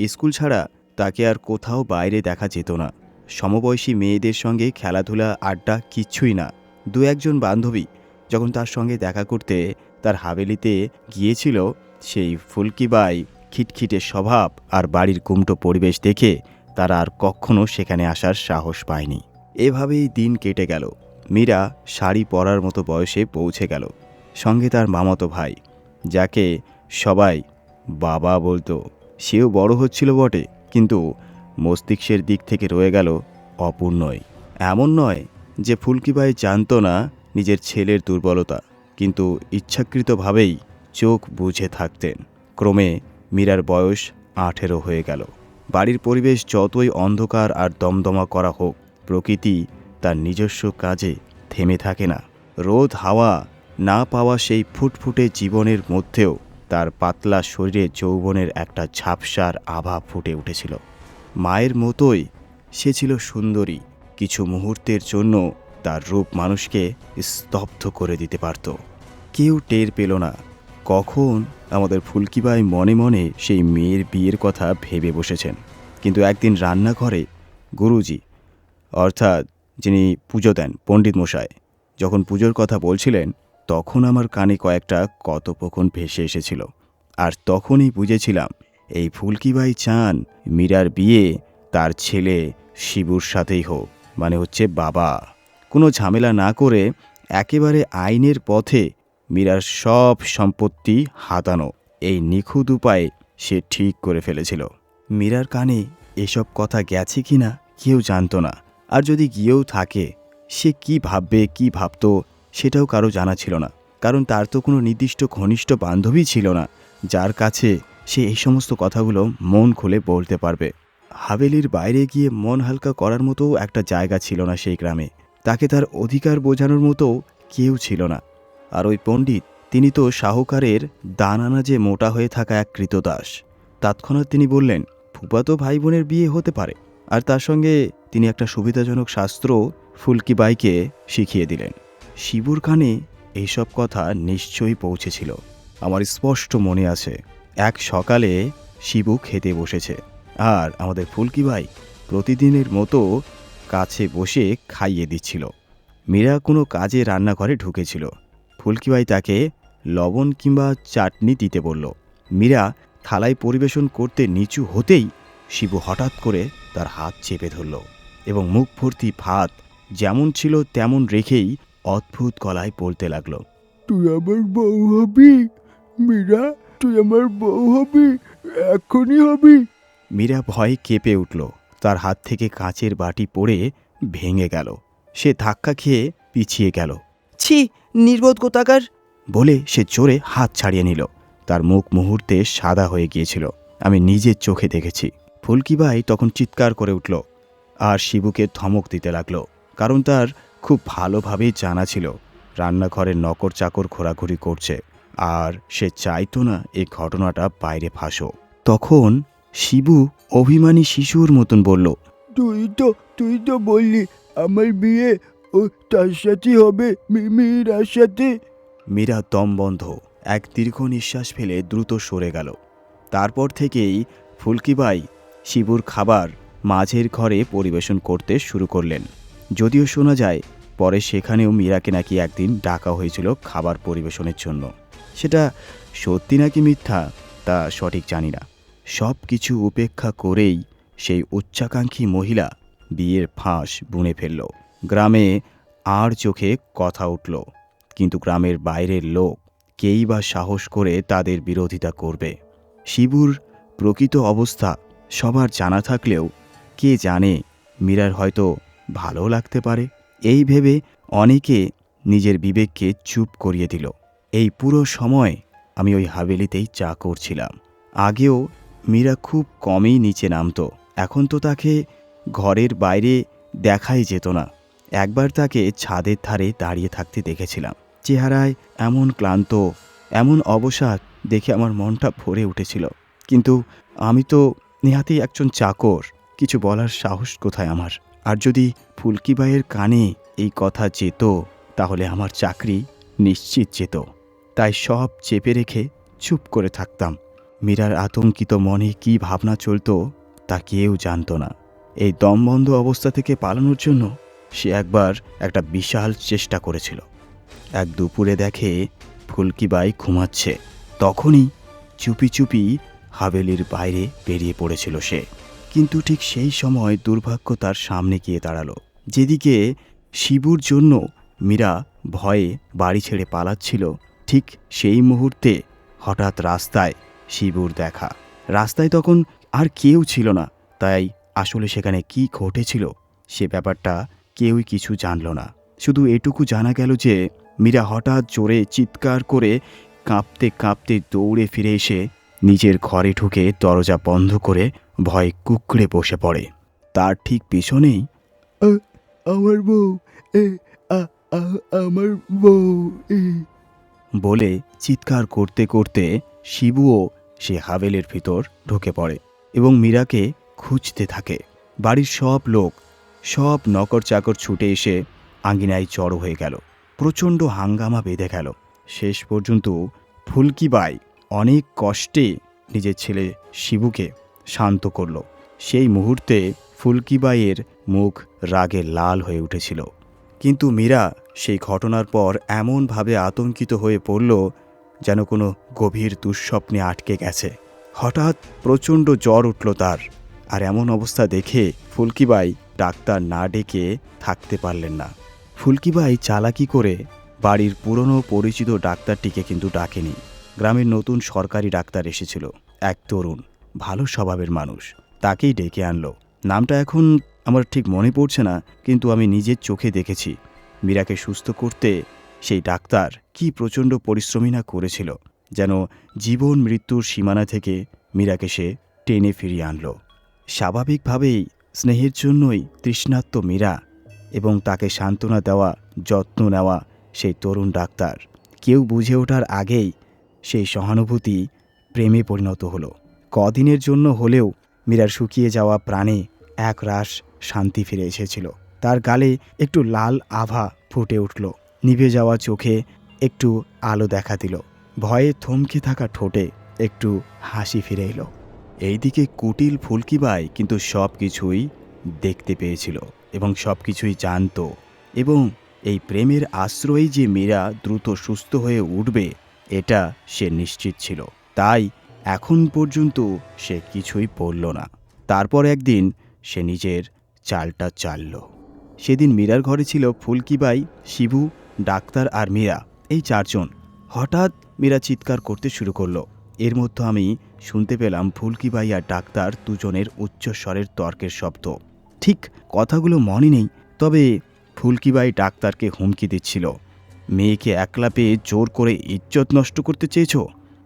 স্কুল ছাড়া তাকে আর কোথাও বাইরে দেখা যেত না। সমবয়সী মেয়েদের সঙ্গে খেলাধুলা, আড্ডা কিচ্ছুই না। 2-1 বান্ধবী যখন তার সঙ্গে দেখা করতে তার হাভেলিতে গিয়েছিল, সেই ফুলকিবাই খিটখিটে স্বভাব আর বাড়ির কুমটো পরিবেশ দেখে তারা আর কখনো সেখানে আসার সাহস পায়নি। এভাবেই দিন কেটে গেল। মীরা শাড়ি পরার মতো বয়সে পৌঁছে গেল। সঙ্গে তার মামাতো ভাই, যাকে সবাই বাবা বলতো। সেও বড় হচ্ছিল বটে, কিন্তু মস্তিষ্কের দিক থেকে রয়ে গেল অপূর্ণই। এমন নয় যে ফুলকিবাই জানত না নিজের ছেলের দুর্বলতা, কিন্তু ইচ্ছাকৃতভাবেই চোখ বুজে থাকতেন। ক্রমে মীরার বয়স 18 হয়ে গেল। বাড়ির পরিবেশ যতই অন্ধকার আর দমদমা করা হোক, প্রকৃতি তার নিজস্ব কাজে থেমে থাকে না। রোদ হাওয়া না পাওয়া সেই ফুটফুটে জীবনের মধ্যেও তার পাতলা শরীরে যৌবনের একটা ঝাপসার আভা ফুটে উঠেছিল। মায়ের মতোই সে ছিল সুন্দরী। কিছু মুহূর্তের জন্য তার রূপ মানুষকে স্তব্ধ করে দিতে পারত। কেউ টের পেল না কখন আমাদের ফুলকিবাই মনে মনে সেই মেয়ের বিয়ের কথা ভেবে বসেছেন। কিন্তু একদিন রান্নাঘরে গুরুজি, অর্থাৎ যিনি পুজো দেন পণ্ডিত মশাই, যখন পুজোর কথা বলছিলেন তখন আমার কানে কয়েকটা কথোপকথন ভেসে এসেছিল। আর তখনই বুঝেছিলাম এই ফুলকিবাই চান মীরার বিয়ে তার ছেলে শিবুর সাথেই হোক, মানে হচ্ছে বাবা। কোনো ঝামেলা না করে একেবারে আইনের পথে মীরার সব সম্পত্তি হাতানো, এই নিখুঁত উপায়ে সে ঠিক করে ফেলেছিল। মীরার কানে এসব কথা গেছে কিনা কেউ জানত না। আর যদি গিয়েও থাকে, সে কি ভাববে কি ভাবত সেটাও কারো জানা ছিল না। কারণ তার তো কোনো নির্দিষ্ট ঘনিষ্ঠ বান্ধবী ছিল না যার কাছে সে এই সমস্ত কথাগুলো মন খুলে বলতে পারবে। হাভেলির বাইরে গিয়ে মন হালকা করার মতো একটা জায়গা ছিল না সেই গ্রামে। তাকে তার অধিকার বোঝানোর মতো কেউ ছিল না। আর ওই পণ্ডিত, তিনি তো শাহকারের দানানাজে মোটা হয়ে থাকা এক কৃতদাস। তৎক্ষণাৎ তিনি বললেন ফুফাতো ভাই বোনের বিয়ে হতে পারে, আর তার সঙ্গে তিনি একটা সুবিধাজনক শাস্ত্র ফুলকিবাইকে শিখিয়ে দিলেন। শিবুর কানে এইসব কথা নিশ্চয়ই পৌঁছেছিল। আমার স্পষ্ট মনে আছে, এক সকালে শিবু খেতে বসেছে, আর আমাদের ফুলকিবাই প্রতিদিনের মতো কাছে বসে খাইয়ে দিচ্ছিল। মীরা কোনো কাজে রান্নাঘরে ঢুকেছিল। ফুলকিবাই তাকে লবণ কিংবা চাটনি দিতে বলল। মীরা থালায় পরিবেশন করতে নিচু হতেই শিবু হঠাৎ করে তার হাত চেপে ধরল এবং মুখ ভর্তি ভাত যেমন ছিল তেমন রেখেই অদ্ভুত গলায় বলতে লাগলো, তুই আমার বউ হবি মীরা, তুই আমার বউ হবি, এখনই হবি। মীরা ভয়ে কেঁপে উঠল। তার হাত থেকে কাঁচের বাটি পড়ে ভেঙে গেল। সে ধাক্কা খেয়ে পিছিয়ে গেল। ছি, নির্বোধ কোথাকার! বলে সে জোরে হাত ছাড়িয়ে নিল। তার মুখ মুহূর্তে সাদা হয়ে গিয়েছিল। আমি নিজের চোখে দেখেছি। ফুলকিবাই তখন চিৎকার করে উঠল আর শিবুকে ধমক দিতে লাগলো, কারণ তার খুব ভালোভাবেই জানা ছিল রান্নাঘরের নকর চাকর ঘোরাঘুরি করছে, আর সে চাইতো না এই ঘটনাটা বাইরে ফাঁসো। তখন শিবু অভিমানী শিশুর মতন বলল, তুই তো বললি আমার বিয়ে ও তার সাথে হবে, মীরার সাথে। মীরা দম বন্ধ এক দীর্ঘ নিঃশ্বাস ফেলে দ্রুত সরে গেল। তারপর থেকেই ফুলকিবাই শিবুর খাবার মাঝের ঘরে পরিবেশন করতে শুরু করলেন। যদিও শোনা যায় পরে সেখানেও মীরাকে নাকি একদিন ডাকা হয়েছিল খাবার পরিবেশনের জন্য। সেটা সত্যি নাকি মিথ্যা তা সঠিক জানি না। সব কিছু উপেক্ষা করেই সেই উচ্চাকাঙ্ক্ষী মহিলা বিয়ের ফাঁস বুনে ফেলল। গ্রামে আর চোখে কথা উঠল, কিন্তু গ্রামের বাইরের লোক কেই বা সাহস করে তাদের বিরোধিতা করবে। শিবুর প্রকৃত অবস্থা সবার জানা থাকলেও কে জানে, মীরার হয়তো ভালো লাগতে পারে। এই ভেবে অনেকে নিজের বিবেককে চুপ করিয়ে দিল। এই পুরো সময় আমি ওই হাভেলিতেই চা করছিলাম। আগেও মীরা খুব কমই নিচে নামতো, এখন তো তাকে ঘরের বাইরে দেখাই যেত না। একবার তাকে ছাদের ধারে দাঁড়িয়ে থাকতে দেখেছিলাম। চেহারায় এমন ক্লান্ত, এমন অবসাদ দেখে আমার মনটা ভরে উঠেছিল। কিন্তু আমি তো নেহাতেই একজন চাকর, কিছু বলার সাহস কোথায় আমার? আর যদি ফুলকিবাইয়ের কানে এই কথা যেত তাহলে আমার চাকরি নিশ্চিত যেত। তাই সব চেপে রেখে চুপ করে থাকতাম। মীরার আতঙ্কিত মনে কী ভাবনা চলতো তা কেউ জানত না। এই দমবন্ধ অবস্থা থেকে পালানোর জন্য সে একবার একটা বিশাল চেষ্টা করেছিল। এক দুপুরে দেখে ফুলকিবাই ঘুমাচ্ছে, তখনই চুপি চুপি হাভেলির বাইরে বেরিয়ে পড়েছিল সে। কিন্তু ঠিক সেই সময় দুর্ভাগ্য তার সামনে গিয়ে দাঁড়ালো। যেদিকে শিবুর জন্য মীরা ভয়ে বাড়ি ছেড়ে পালাচ্ছিল, ঠিক সেই মুহূর্তে হঠাৎ রাস্তায় শিবুর দেখা। রাস্তায় তখন আর কেউ ছিল না, তাই আসলে সেখানে কি ঘটেছিল সে ব্যাপারটা কেউই কিছু জানল না। শুধু এটুকু জানা গেল যে মীরা হঠাৎ জোরে চিৎকার করে কাঁপতে কাঁপতে দৌড়ে ফিরে এসে নিজের ঘরে ঢুকে দরজা বন্ধ করে ভয়ে কুঁকড়ে বসে পড়ে। তার ঠিক পিছনেই আমার বউ, আমার বউ বলে চিৎকার করতে করতে শিবুও সে হাভেলের ভিতর ঢুকে পড়ে এবং মীরাকে খুঁজতে থাকে। বাড়ির সব লোক, সব নকর চাকর ছুটে এসে আঙ্গিনায় জড়ো হয়ে গেল। প্রচণ্ড হাঙ্গামা বেঁধে গেল। শেষ পর্যন্ত ফুলকিবাই অনেক কষ্টে নিজের ছেলে শিবুকে শান্ত করল। সেই মুহূর্তে ফুলকিবাইয়ের মুখ রাগে লাল হয়ে উঠেছিল। কিন্তু মীরা সেই ঘটনার পর এমনভাবে আতঙ্কিত হয়ে পড়ল যেন কোনো গভীর দুঃস্বপ্নে আটকে গেছে। হঠাৎ প্রচণ্ড জ্বর উঠল তার, আর এমন অবস্থা দেখে ফুলকিবাই ডাক্তার না ডেকে থাকতে পারলেন না। ফুলকিবাই চালাকি করে বাড়ির পুরনো পরিচিত ডাক্তারটিকে কিন্তু ডাকেনি। গ্রামের নতুন সরকারি ডাক্তার এসেছিল, এক তরুণ ভালো স্বভাবের মানুষ, তাকেই ডেকে আনলো। নামটা এখন আমার ঠিক মনে পড়ছে না, কিন্তু আমি নিজের চোখে দেখেছি মীরাকে সুস্থ করতে সেই ডাক্তার কি প্রচণ্ড পরিশ্রমী না করেছিল, যেন জীবন মৃত্যুর সীমানা থেকে মীরাকে সে টেনে ফিরিয়ে আনলো। স্বাভাবিকভাবেই স্নেহের জন্যই তৃষ্ণার্ত মীরা এবং তাকে সান্ত্বনা দেওয়া, যত্ন নেওয়া সেই তরুণ ডাক্তার, কেউ বুঝে ওঠার আগেই সেই সহানুভূতি প্রেমে পরিণত হলো। কদিনের জন্য হলেও মীরার শুকিয়ে যাওয়া প্রাণে এক রাশ শান্তি ফিরে এসেছিল। তার গালে একটু লাল আভা ফুটে উঠল, নিভে যাওয়া চোখে একটু আলো দেখা দিল, ভয়ে থমকে থাকা ঠোঁটে একটু হাসি ফিরে এলো। এইদিকে কুটিল ফুলকিবাই কিন্তু সব কিছুই দেখতে পেয়েছিল এবং সব কিছুই জানত, এবং এই প্রেমের আশ্রয়ে যে মীরা দ্রুত সুস্থ হয়ে উঠবে এটা সে নিশ্চিত ছিল। তাই এখন পর্যন্ত সে কিছুই বলল না। তারপর একদিন সে নিজের চালটা চালল। সেদিন মীরার ঘরে ছিল ফুলকিবাই, শিবু, ডাক্তার আর মীরা, এই চারজন। হঠাৎ মীরা চিৎকার করতে শুরু করলো। এর মধ্যে আমি শুনতে পেলাম ফুলকিবাই আর ডাক্তার দুজনের উচ্চস্বরের তর্কের শব্দ। ঠিক কথাগুলো মনে নেই, তবে ফুলকিবাই ডাক্তারকে হুমকি দিচ্ছিল, মেয়েকে একলা পেয়ে জোর করে ইজ্জত নষ্ট করতে চেয়েছ,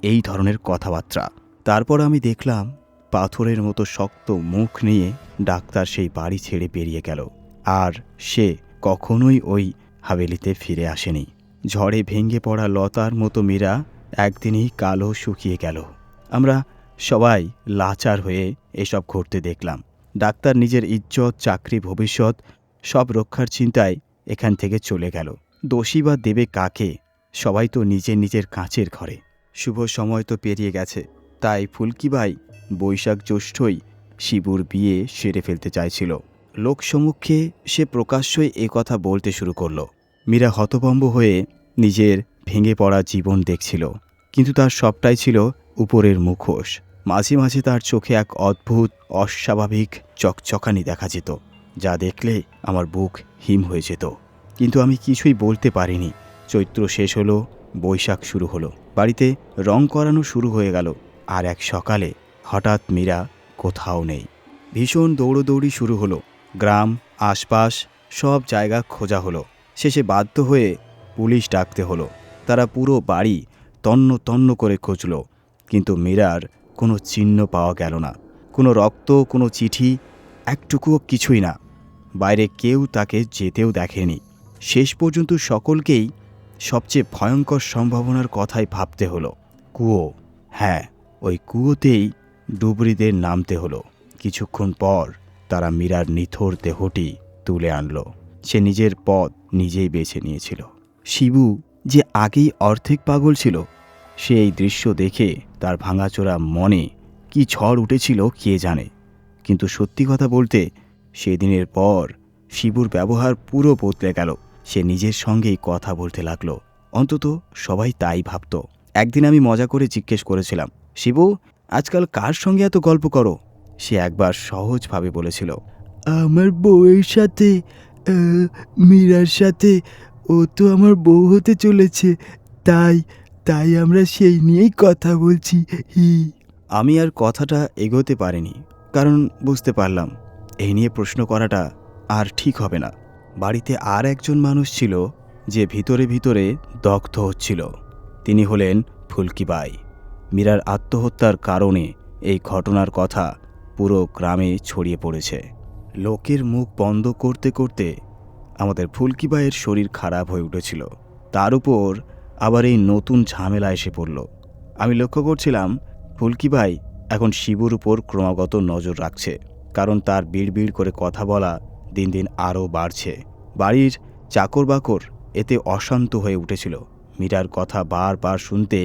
এই ধরনের কথাবার্তা। তারপর আমি দেখলাম পাথরের মতো শক্ত মুখ নিয়ে ডাক্তার সেই বাড়ি ছেড়ে বেরিয়ে গেল, আর সে কখনোই ওই হাভেলিতে ফিরে আসেনি। ঝড়ে ভেঙে পড়া লতার মতো মীরা একদিনই কালো শুকিয়ে গেল। আমরা সবাই লাচার হয়ে এসব ঘটতে দেখলাম। ডাক্তার নিজের ইজ্জত, চাকরি, ভবিষ্যৎ সব রক্ষার চিন্তায় এখান থেকে চলে গেল। দোষী বা দেবে কাকে? সবাই তো নিজের নিজের কাঁচের ঘরে। শুভ সময় তো পেরিয়ে গেছে, তাই ফুলকিবাই বৈশাখ জ্যৈষ্ঠই শিবুর বিয়ে সেরে ফেলতে চাইছিল। লোকসমক্ষে সে প্রকাশ্যই এ কথা বলতে শুরু করল। মীরা হতভম্ব হয়ে নিজের ভেঙে পড়া জীবন দেখছিল, কিন্তু তার সবটাই ছিল উপরের মুখোশ। মাঝে মাঝে তার চোখে এক অদ্ভুত অস্বাভাবিক চকচকানি দেখা যেত, যা দেখলে আমার বুক হিম হয়ে যেত। কিন্তু আমি কিছুই বলতে পারিনি। চৈত্র শেষ হলো, বৈশাখ শুরু হলো, বাড়িতে রং করানো শুরু হয়ে গেল। আর এক সকালে হঠাৎ মীরা কোথাও নেই। ভীষণ দৌড়োদৌড়ি শুরু হলো। গ্রাম, আশপাশ সব জায়গা খোঁজা হলো। শেষে বাধ্য হয়ে পুলিশ ডাকতে হলো। তারা পুরো বাড়ি তন্ন তন্ন করে খুঁজল, কিন্তু মীরার কোনো চিহ্ন পাওয়া গেল না। কোনো রক্ত, কোনো চিঠি, একটুকুও কিছুই না। বাইরে কেউ তাকে যেতেও দেখেনি। শেষ পর্যন্ত সকলকেই সবচেয়ে ভয়ঙ্কর সম্ভাবনার কথাই ভাবতে হলো। কুয়ো। হ্যাঁ, ওই কুয়োতেই ডুবুরিদের নামতে হলো। কিছুক্ষণ পর তারা মীরার নিথর দেহটি তুলে আনলো। সে নিজের পথ নিজেই বেছে নিয়েছিল। শিবু যে আগেই অর্ধেক পাগল ছিল, সে এই দৃশ্য দেখে তার ভাঙাচোরা মনে কি ঝড় উঠেছিল কে জানে। কিন্তু সত্যি কথা বলতে সেদিনের পর শিবুর ব্যবহার পুরো বদলে গেল। সে নিজের সঙ্গেই কথা বলতে লাগলো, অন্তত সবাই তাই ভাবত। একদিন আমি মজা করে জিজ্ঞেস করেছিলাম, শিবু, আজকাল কার সঙ্গে এত গল্প করো? সে একবার সহজভাবে বলেছিল, আমার বউয়ের সাথে, মীরার সাথে। ও তো আমার বউ হতে চলেছে, তাই তাই আমরা সেই নিয়েই কথা বলছি। হি। আমি আর কথাটা এগোতে পারিনি, কারণ বুঝতে পারলাম এই নিয়ে প্রশ্ন করাটা আর ঠিক হবে না। বাড়িতে আর একজন মানুষ ছিল যে ভিতরে ভিতরে দগ্ধ হচ্ছিল। তিনি হলেন ফুলকিবাই। মীরার আত্মহত্যার কারণে এই ঘটনার কথা পুরো গ্রামে ছড়িয়ে পড়েছে। লোকের মুখ বন্ধ করতে করতে আমাদের ফুলকিবাইয়ের শরীর খারাপ হয়ে উঠেছিল। তার উপর আবার এই নতুন ঝামেলা এসে পড়ল। আমি লক্ষ্য করছিলাম ফুলকিবাই এখন শিবুর উপর ক্রমাগত নজর রাখছে, কারণ তার বিড়বিড় করে কথা বলা দিন দিন আরও বাড়ছে। বাড়ির চাকর বাকর এতে অশান্ত হয়ে উঠেছিল। মীরার কথা বারবার শুনতে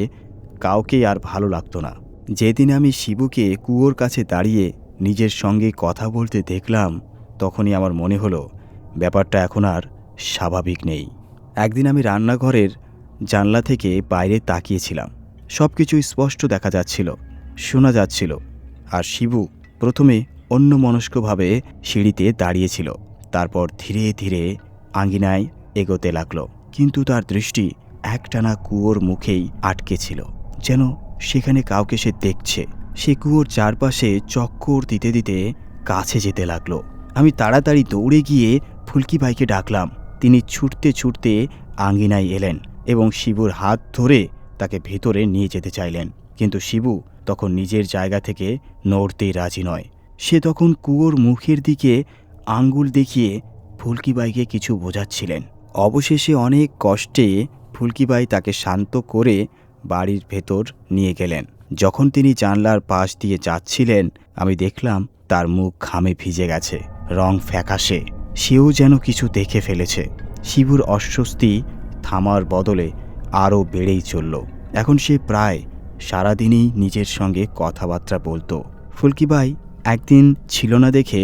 কাউকেই আর ভালো লাগতো না। যেদিন আমি শিবুকে কুয়োর কাছে দাঁড়িয়ে নিজের সঙ্গে কথা বলতে দেখলাম, তখনই আমার মনে হলো ব্যাপারটা এখন আর স্বাভাবিক নেই। একদিন আমি রান্নাঘরের জানলা থেকে বাইরে তাকিয়েছিলাম। সব কিছুই স্পষ্ট দেখা যাচ্ছিল, শোনা যাচ্ছিল। আর শিবু প্রথমে অন্যমনস্কভাবে সিঁড়িতে দাঁড়িয়েছিল, তারপর ধীরে ধীরে আঙ্গিনায় এগোতে লাগলো। কিন্তু তার দৃষ্টি একটানা কুয়োর মুখেই আটকে ছিল, যেন সেখানে কাউকে সে দেখছে। সে কুয়োর চারপাশে চক্কর দিতে দিতে কাছে যেতে লাগলো। আমি তাড়াতাড়ি দৌড়ে গিয়ে ফুলকিবাইকে ডাকলাম। তিনি ছুটতে ছুটতে আঙ্গিনায় এলেন এবং শিবুর হাত ধরে তাকে ভেতরে নিয়ে যেতে চাইলেন। কিন্তু শিবু তখন নিজের জায়গা থেকে নড়তেই রাজি নয়। সে তখন কুয়োর মুখের দিকে আঙ্গুল দেখিয়ে ফুলকিবাইকে কিছু বোঝাচ্ছিলেন। অবশেষে অনেক কষ্টে ফুলকিবাই তাকে শান্ত করে বাড়ির ভেতর নিয়ে গেলেন। যখন তিনি জানলার পাশ দিয়ে যাচ্ছিলেন, আমি দেখলাম তার মুখ ঘামে ভিজে গেছে, রং ফ্যাকাশে, সেও যেন কিছু দেখে ফেলেছে। শিবুর অস্বস্তি থামার বদলে আরও বেড়েই চলল। এখন সে প্রায় সারাদিনই নিজের সঙ্গে কথাবার্তা বলতো। ফুলকিবাই একদিন ছিল না দেখে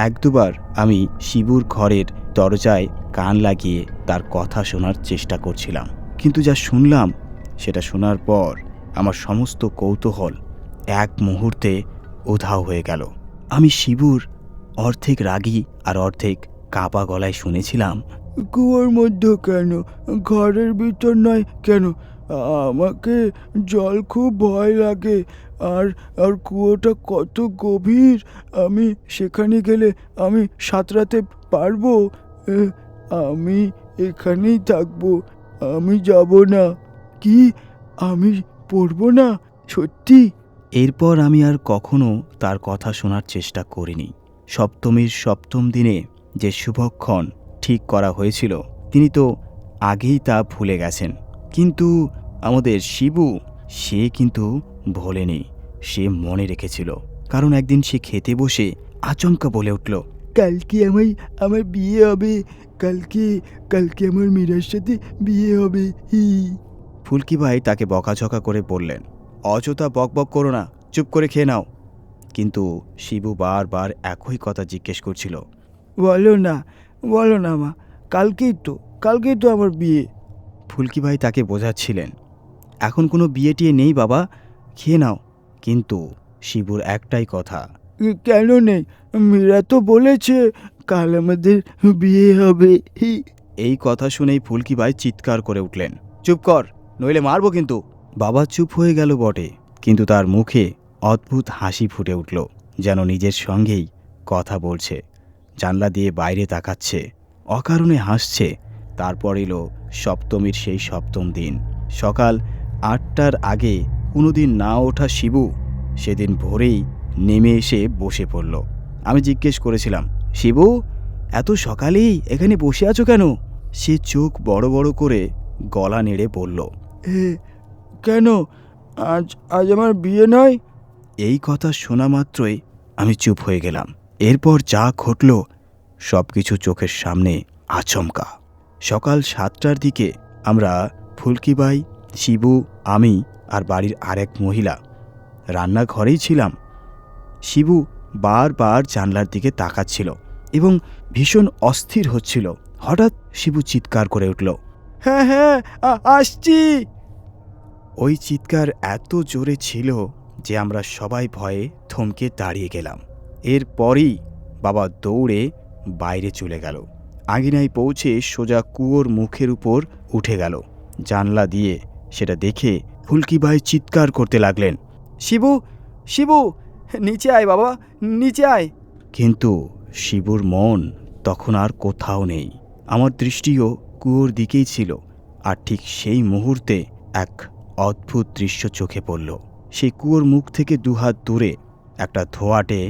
এক দুবার আমি শিবুর ঘরের দরজায় কান লাগিয়ে তার কথা শোনার চেষ্টা করছিলাম, কিন্তু যা শুনলাম সেটা শোনার পর আমার সমস্ত কৌতূহল এক মুহূর্তে উধাও হয়ে গেল। আমি শিবুর অর্ধেক রাগী আর অর্ধেক কাঁপা গলায় শুনেছিলাম, কুয়োর মধ্যে কেন? ঘরের ভিতর নয় কেন? আমাকে জল খুব ভয় লাগে। আর আর কুয়োটা কত গভীর, আমি সেখানে গেলে আমি সাঁতরাতে পারবো? এ, আমি এখানেই থাকবো, আমি যাব না। কি, আমি পড়বো না? সত্যি? এরপর আমি আর কখনো তার কথা শোনার চেষ্টা করিনি। সপ্তমীর সপ্তম দিনে যে শুভক্ষণ ঠিক করা হয়েছিল তিনি তো আগেই তা ভুলে গেছেন, কিন্তু আমাদের শিবু সে কিন্তু ভোলেনি, সে মনে রেখেছিল। কারণ একদিন সে খেতে বসে আচমকা বলে উঠল, কালকে আমার বিয়ে হবে, কালকে কালকে আমার মীরার সাথে বিয়ে হবে। ফুলকিবাই তাকে বকাঝকা করে বললেন, অযথা বকবক করো না, চুপ করে খেয়ে নাও। কিন্তু শিবু বারবার একই কথা জিজ্ঞেস করছিল। বলো না মা, কালকেই তো আমার বিয়ে। ফুলকিবাই তাকে বোঝাচ্ছিলেন, এখন কোনো বিয়ে টিয়ে নেই বাবা, খেয়ে নাও। কিন্তু শিবুর একটাই কথা, কেন নেই? মীরা তো বলেছে কাল আমাদের বিয়ে হবে। এই কথা শুনেই ফুলকিবাই চিৎকার করে উঠলেন, চুপ কর, নইলে মারবো কিন্তু। বাবা চুপ হয়ে গেল বটে, কিন্তু তার মুখে অদ্ভুত হাসি ফুটে উঠল, যেন নিজের সঙ্গেই কথা বলছে। জানলা দিয়ে বাইরে তাকাচ্ছে, অকারণে হাসছে। তারপর এলো সপ্তমীর সেই সপ্তম দিন। সকাল 8টার আগে কোনোদিন না ওঠা শিবু সেদিন ভোরেই নেমে এসে বসে পড়ল। আমি জিজ্ঞেস করেছিলাম, শিবু, এত সকালেই এখানে বসে আছো কেন? সে চোখ বড় বড় করে গলা নেড়ে বলল, কেন? আজ আমার বিয়ে নয়? এই কথা শোনা মাত্রই আমি চুপ হয়ে গেলাম। এরপর যা ঘটল সব কিছু চোখের সামনে আচমকা। সকাল 7টার দিকে আমরা ফুলকিবাই, শিবু, আমি আর বাড়ির আরেক মহিলা রান্নাঘরেই ছিলাম। শিবু বারবার জানলার দিকে তাকাচ্ছিল এবং ভীষণ অস্থির হচ্ছিল। হঠাৎ শিবু চিৎকার করে উঠল, হ্যাঁ, আসছি। ওই চিৎকার এত জোরে ছিল যে আমরা সবাই ভয়ে থমকে দাঁড়িয়ে গেলাম। এরপরই বাবা দৌড়ে বাইরে চলে গেল। আঙিনায় পৌঁছে সোজা কুয়োর মুখের উপর উঠে গেল। জানলা দিয়ে সেটা দেখে ফুলকিবাই চিৎকার করতে লাগলেন, শিবু, নিচে আয় বাবা, নিচে আয়। কিন্তু শিবুর মন তখন আর কোথাও নেই। আমার দৃষ্টিও কুয়োর দিকেই ছিল। আর ঠিক সেই মুহূর্তে এক অদ্ভুত দৃশ্য চোখে পড়ল। সেই কুয়োর মুখ থেকে দুহাত দূরে একটা ধোঁয়াটে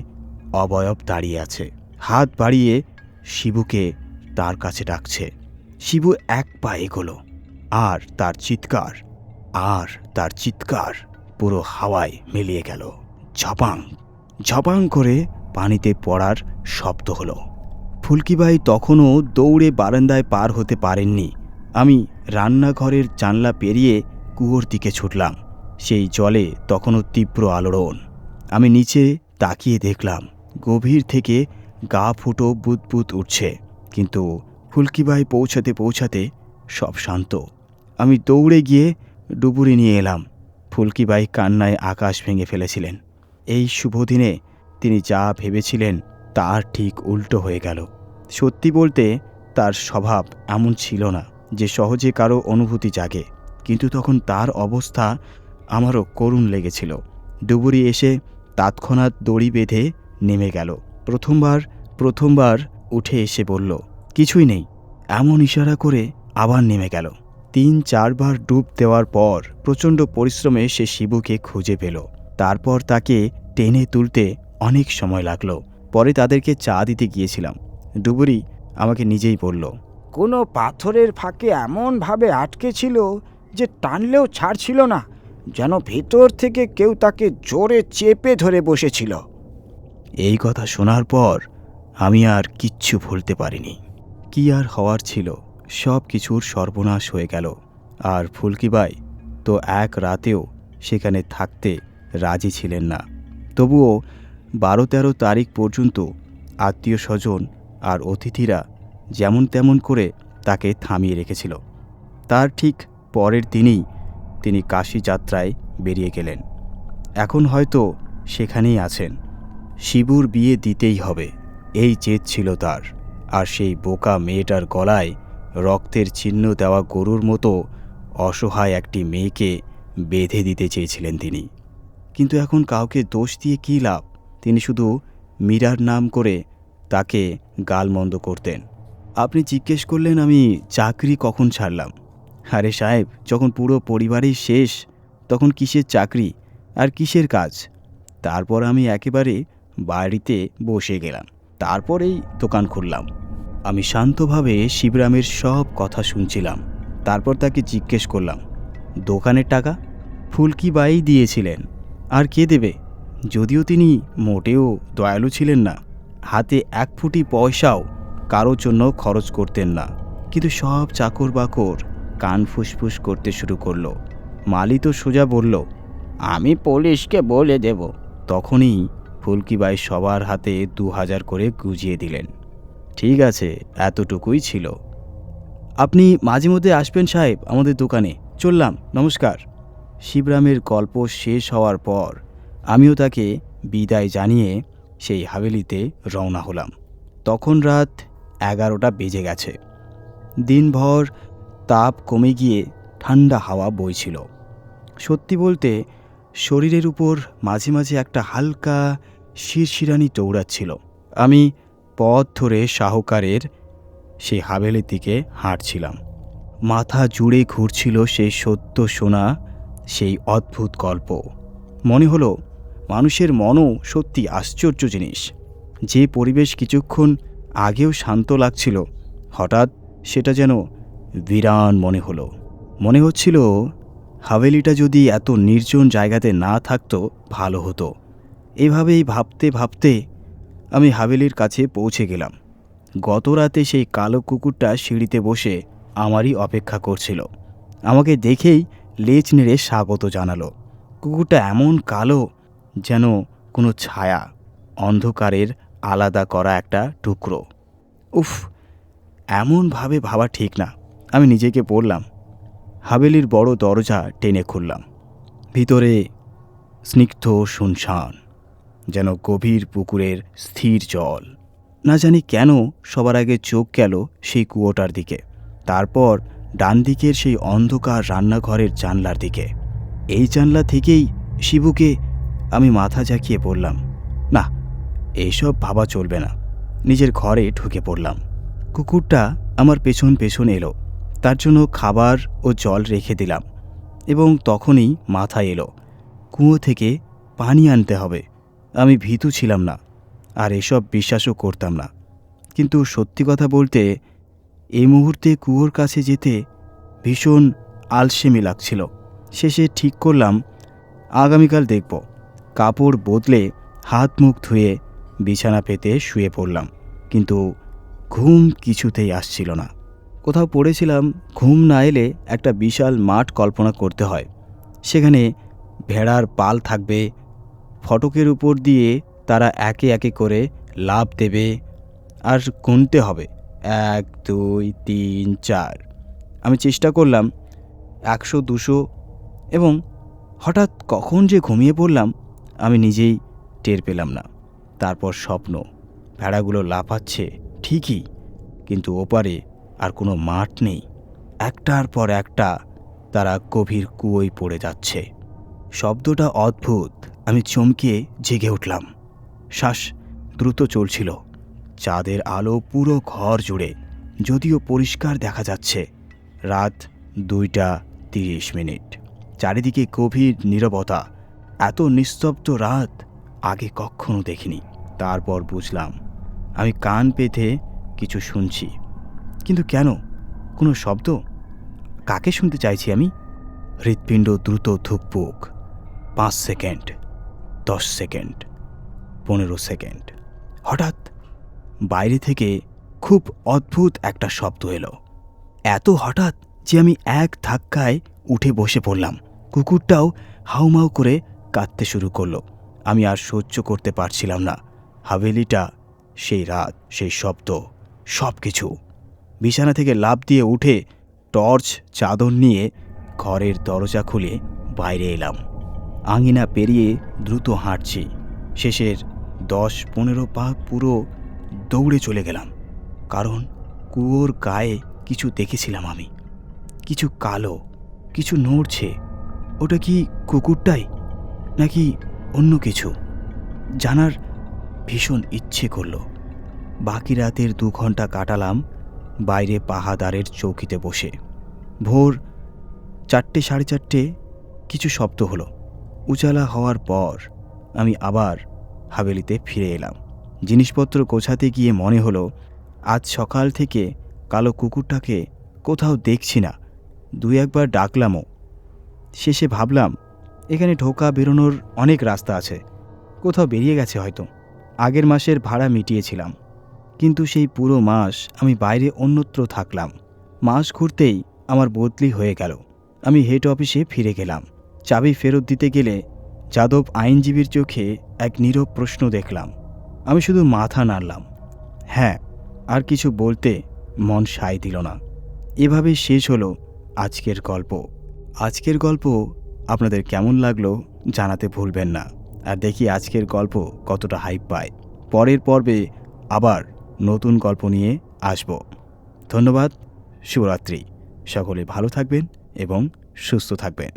অবয়ব দাঁড়িয়ে আছে, হাত বাড়িয়ে শিবুকে তার কাছে ডাকছে। শিবু এক পা এগোলো, আর তার চিৎকার পুরো হাওয়ায় মিলিয়ে গেল। ঝপাং ঝপাং করে পানিতে পড়ার শব্দ হলো। ফুলকিবাই তখনও দৌড়ে বারান্দায় পার হতে পারেননি। আমি রান্নাঘরের জানলা পেরিয়ে কুয়োর দিকে ছুটলাম। সেই জলে তখনও তীব্র আলোড়ন। আমি নিচে তাকিয়ে দেখলাম গভীর থেকে গা ফুটো বুদবুদ উঠছে, কিন্তু ফুলকিবাই পৌঁছাতে সব শান্ত। আমি দৌড়ে গিয়ে ডুবুরি নিয়ে এলাম। ফুলকিবাই কান্নায় আকাশ ভেঙে ফেলেছিলেন। এই শুভ দিনে তিনি যা ভেবেছিলেন তার ঠিক উল্টো হয়ে গেল। সত্যি বলতে তার স্বভাব এমন ছিল না যে সহজে কারো অনুভূতি জাগে, কিন্তু তখন তার অবস্থা আমারও করুণ লেগেছিল। ডুবুরি এসে তৎক্ষণাৎ দড়ি বেঁধে নেমে গেল। প্রথমবার উঠে এসে বলল, কিছুই নেই, এমন ইশারা করে আবার নেমে গেল। 3-4 বার ডুব দেওয়ার পর প্রচণ্ড পরিশ্রমে সে শিবুকে খুঁজে পেল। তারপর তাকে টেনে তুলতে অনেক সময় লাগলো। পরে তাদেরকে চা দিতে গিয়েছিলাম। ডুবুরি আমাকে নিজেই বলল, কোনো পাথরের ফাঁকে এমনভাবে আটকে ছিল যে টানলেও ছাড়ছিল না, যেন ভেতর থেকে কেউ তাকে জোরে চেপে ধরে বসেছিল। এই কথা শোনার পর আমি আর কিচ্ছু ভুলতে পারিনি। কি আর হওয়ার ছিল, সব কিছুর সর্বনাশ হয়ে গেল। আর ফুলকিবাই তো এক রাতেও সেখানে থাকতে রাজি ছিলেন না। তবুও 12-13 তারিখ পর্যন্ত আত্মীয় স্বজন আর অতিথিরা যেমন তেমন করে তাকে থামিয়ে রেখেছিল। তার ঠিক পরের দিনই তিনি কাশী যাত্রায় বেরিয়ে গেলেন। এখন হয়তো সেখানেই আছেন। শিবুর বিয়ে দিতেই হবে, এই জেদ ছিল তার। আর সেই বোকা মেয়েটার গলায় রক্তের চিহ্ন দেওয়া গরুর মতো অসহায় একটি মেয়েকে বেঁধে দিতে চেয়েছিলেন তিনি। কিন্তু এখন কাউকে দোষ দিয়ে কী লাভ? তিনি শুধু মীরার নাম করে তাকে গালমন্দ করতেন। আপনি জিজ্ঞেস করলেন আমি চাকরি কখন ছাড়লাম। আরে সাহেব, যখন পুরো পরিবারই শেষ তখন কিসের চাকরি আর কিসের কাজ? তারপর আমি একেবারে বাড়িতে বসে গেলাম। তারপরেই দোকান খুললাম। আমি শান্তভাবে শিবরামের সব কথা শুনছিলাম। তারপর তাকে জিজ্ঞেস করলাম, দোকানের টাকা? ফুলকিবাই দিয়েছিলেন, আর কে দেবে? যদিও তিনি মোটেও দয়ালু ছিলেন না, হাতে এক ফুটি পয়সাও কারোর জন্য খরচ করতেন না। কিন্তু সব চাকর বাকর কান ফুসফুস করতে শুরু করলো। মালি তো সোজা বলল, আমি পুলিশকে বলে দেব। তখনই ফুলকিবাই সবার হাতে 2000 করে গুজিয়ে দিলেন। ঠিক আছে, এতটুকুই ছিল। আপনি মাঝে মধ্যে আসবেন সাহেব আমাদের দোকানে। চললাম, নমস্কার। শিবরামের গল্প শেষ হওয়ার পর আমিও তাকে বিদায় জানিয়ে সেই হাভেলিতে রওনা হলাম। তখন রাত 11টা বেজে গেছে। দিনভর তাপ কমে গিয়ে ঠান্ডা হাওয়া বইছিল। সত্যি বলতে শরীরের উপর মাঝে মাঝে একটা হালকা শিরশিরানি দৌড়াচ্ছিল। আমি পথ ধরে শাহকারের সেই হাভেলির দিকে হাঁটছিলাম। মাথা জুড়ে ঘুরছিল সেই সত্য শোনা সেই অদ্ভুত গল্প। মনে হলো মানুষের মনও সত্যি আশ্চর্য জিনিস। যে পরিবেশ কিছুক্ষণ আগেও শান্ত লাগছিল, হঠাৎ সেটা যেন বিরান মনে হলো। মনে হচ্ছিল হাভেলিটা যদি এত নির্জন জায়গাতে না থাকতো ভালো হতো। এভাবেই ভাবতে ভাবতে আমি হাভেলির কাছে পৌঁছে গেলাম। গত রাতে সেই কালো কুকুরটা সিঁড়িতে বসে আমারই অপেক্ষা করছিল। আমাকে দেখেই লেজ নেড়ে স্বাগত জানালো। কুকুরটা এমন কালো যেন কোনো ছায়া, অন্ধকারের আলাদা করা একটা টুকরো। উফ, এমনভাবে ভাবা ঠিক না, আমি নিজেকে বললাম। হাভেলির বড় দরজা টেনে খুললাম। ভিতরে স্নিগ্ধ শুনশান, যেন গভীর পুকুরের স্থির জল। না জানি কেন সবার আগে চোখ গেল সেই কুয়োটার দিকে, তারপর ডান দিকের সেই অন্ধকার রান্নাঘরের জানলার দিকে। এই জানলা থেকেই শিবুকে আমি মাথা ঝাঁকিয়ে বললাম, না, এইসব ভাবা চলবে না। নিজের ঘরে ঢুকে পড়লাম। কুকুরটা আমার পেছন পেছন এলো। তার জন্য খাবার ও জল রেখে দিলাম এবং তখনই মাথায় এলো কুয়ো থেকে পানি আনতে হবে। আমি ভীতু ছিলাম না, আর এসব বিশ্বাসও করতাম না। কিন্তু সত্যি কথা বলতে এই মুহূর্তে কুয়োর কাছে যেতে ভীষণ আলসেমি লাগছিল। শেষে ঠিক করলাম আগামীকাল দেখব। কাপড় বদলে হাত মুখ ধুয়ে বিছানা পেতে শুয়ে পড়লাম। কিন্তু ঘুম কিছুতেই আসছিল না। কোথাও পড়েছিলাম ঘুম না এলে একটা বিশাল মাঠ কল্পনা করতে হয়। সেখানে ভেড়ার পাল থাকবে, ফটকের উপর দিয়ে তারা একে একে করে লাফ দেবে, আর গুনতে হবে 1 2 3 4। আমি চেষ্টা করলাম 100 200, এবং হঠাৎ কখন যে ঘুমিয়ে পড়লাম আমি নিজেই টের পেলাম না। তারপর স্বপ্ন, ভেড়াগুলো লাফাচ্ছে ঠিকই, কিন্তু ওপারে আর কোনো মাঠ নেই। একটার পর একটা তারা গভীর কুয়োয় পড়ে যাচ্ছে। শব্দটা অদ্ভুত। আমি চমকে জেগে উঠলাম। শ্বাস দ্রুত চলছিল। চাঁদের আলো পুরো ঘর জুড়ে, যদিও পরিষ্কার দেখা যাচ্ছে। রাত 2:30। চারিদিকে গভীর নীরবতা। এত নিস্তব্ধ রাত আগে কখনো দেখিনি। তারপর বুঝলাম আমি কান পেতে কিছু শুনছি, কিন্তু কেন? কোনো শব্দ? কাকে শুনতে চাইছি আমি? হৃৎপিণ্ড দ্রুত ধুকপুক। 5 সেকেন্ড, 10 সেকেন্ড, 15 সেকেন্ড। হঠাৎ বাইরে থেকে খুব অদ্ভুত একটা শব্দ এলো। এত হঠাৎ যে আমি এক ধাক্কায় উঠে বসে পড়লাম। কুকুরটাও হাউমাউ করে কাঁদতে শুরু করলো। আমি আর সহ্য করতে পারছিলাম না। হাভেলিটা, সেই রাত, সেই শব্দ, সব কিছু। বিছানা থেকে লাফ দিয়ে উঠে টর্চ চাদর নিয়ে ঘরের দরজা খুলে বাইরে এলাম। আঙিনা পেরিয়ে দ্রুত হাঁটছি। শেষের 10-15 পা পুরো দৌড়ে চলে গেলাম, কারণ কুয়োর গায়ে কিছু দেখেছিলাম আমি। কিছু কালো, কিছু নড়ছে। ওটা কি কুকুরটাই নাকি অন্য কিছু? জানার ভীষণ ইচ্ছে করলো। বাকি রাতের 2 ঘন্টা কাটালাম বাইরে পাহাদারের চৌকিতে বসে। ভোর 4টে, 4:30 কিছু শব্দ হলো। উজালা হওয়ার পর আমি আবার হাভেলিতে ফিরে এলাম। জিনিসপত্র গোছাতে গিয়ে মনে হলো আজ সকাল থেকে কালো কুকুরটাকে কোথাও দেখছি না। 2-1বার ডাকলামও। শেষে ভাবলাম এখানে ঢোকা বেরোনোর অনেক রাস্তা আছে, কোথাও বেরিয়ে গেছে হয়তো। আগের মাসের ভাড়া মিটিয়েছিলাম, কিন্তু সেই পুরো মাস আমি বাইরে অন্যত্র থাকলাম। মাস ঘুরতেই আমার বদলি হয়ে গেল। আমি হেড অফিসে ফিরে গেলাম। চাবি ফেরত দিতে গেলে যাদব আইনজীবীর চোখে এক নীরব প্রশ্ন দেখলাম। আমি শুধু মাথা নাড়লাম। হ্যাঁ, আর কিছু বলতে মন সায় দিল না। এভাবেই শেষ হলো আজকের গল্প। আজকের গল্প আপনাদের কেমন লাগলো জানাতে ভুলবেন না। আর দেখি আজকের গল্প কতটা হাইপ পায়। পরের পর্বে আবার নতুন গল্প নিয়ে আসব। ধন্যবাদ। শুভরাত্রি। সকলে ভালো থাকবেন এবং সুস্থ থাকবেন।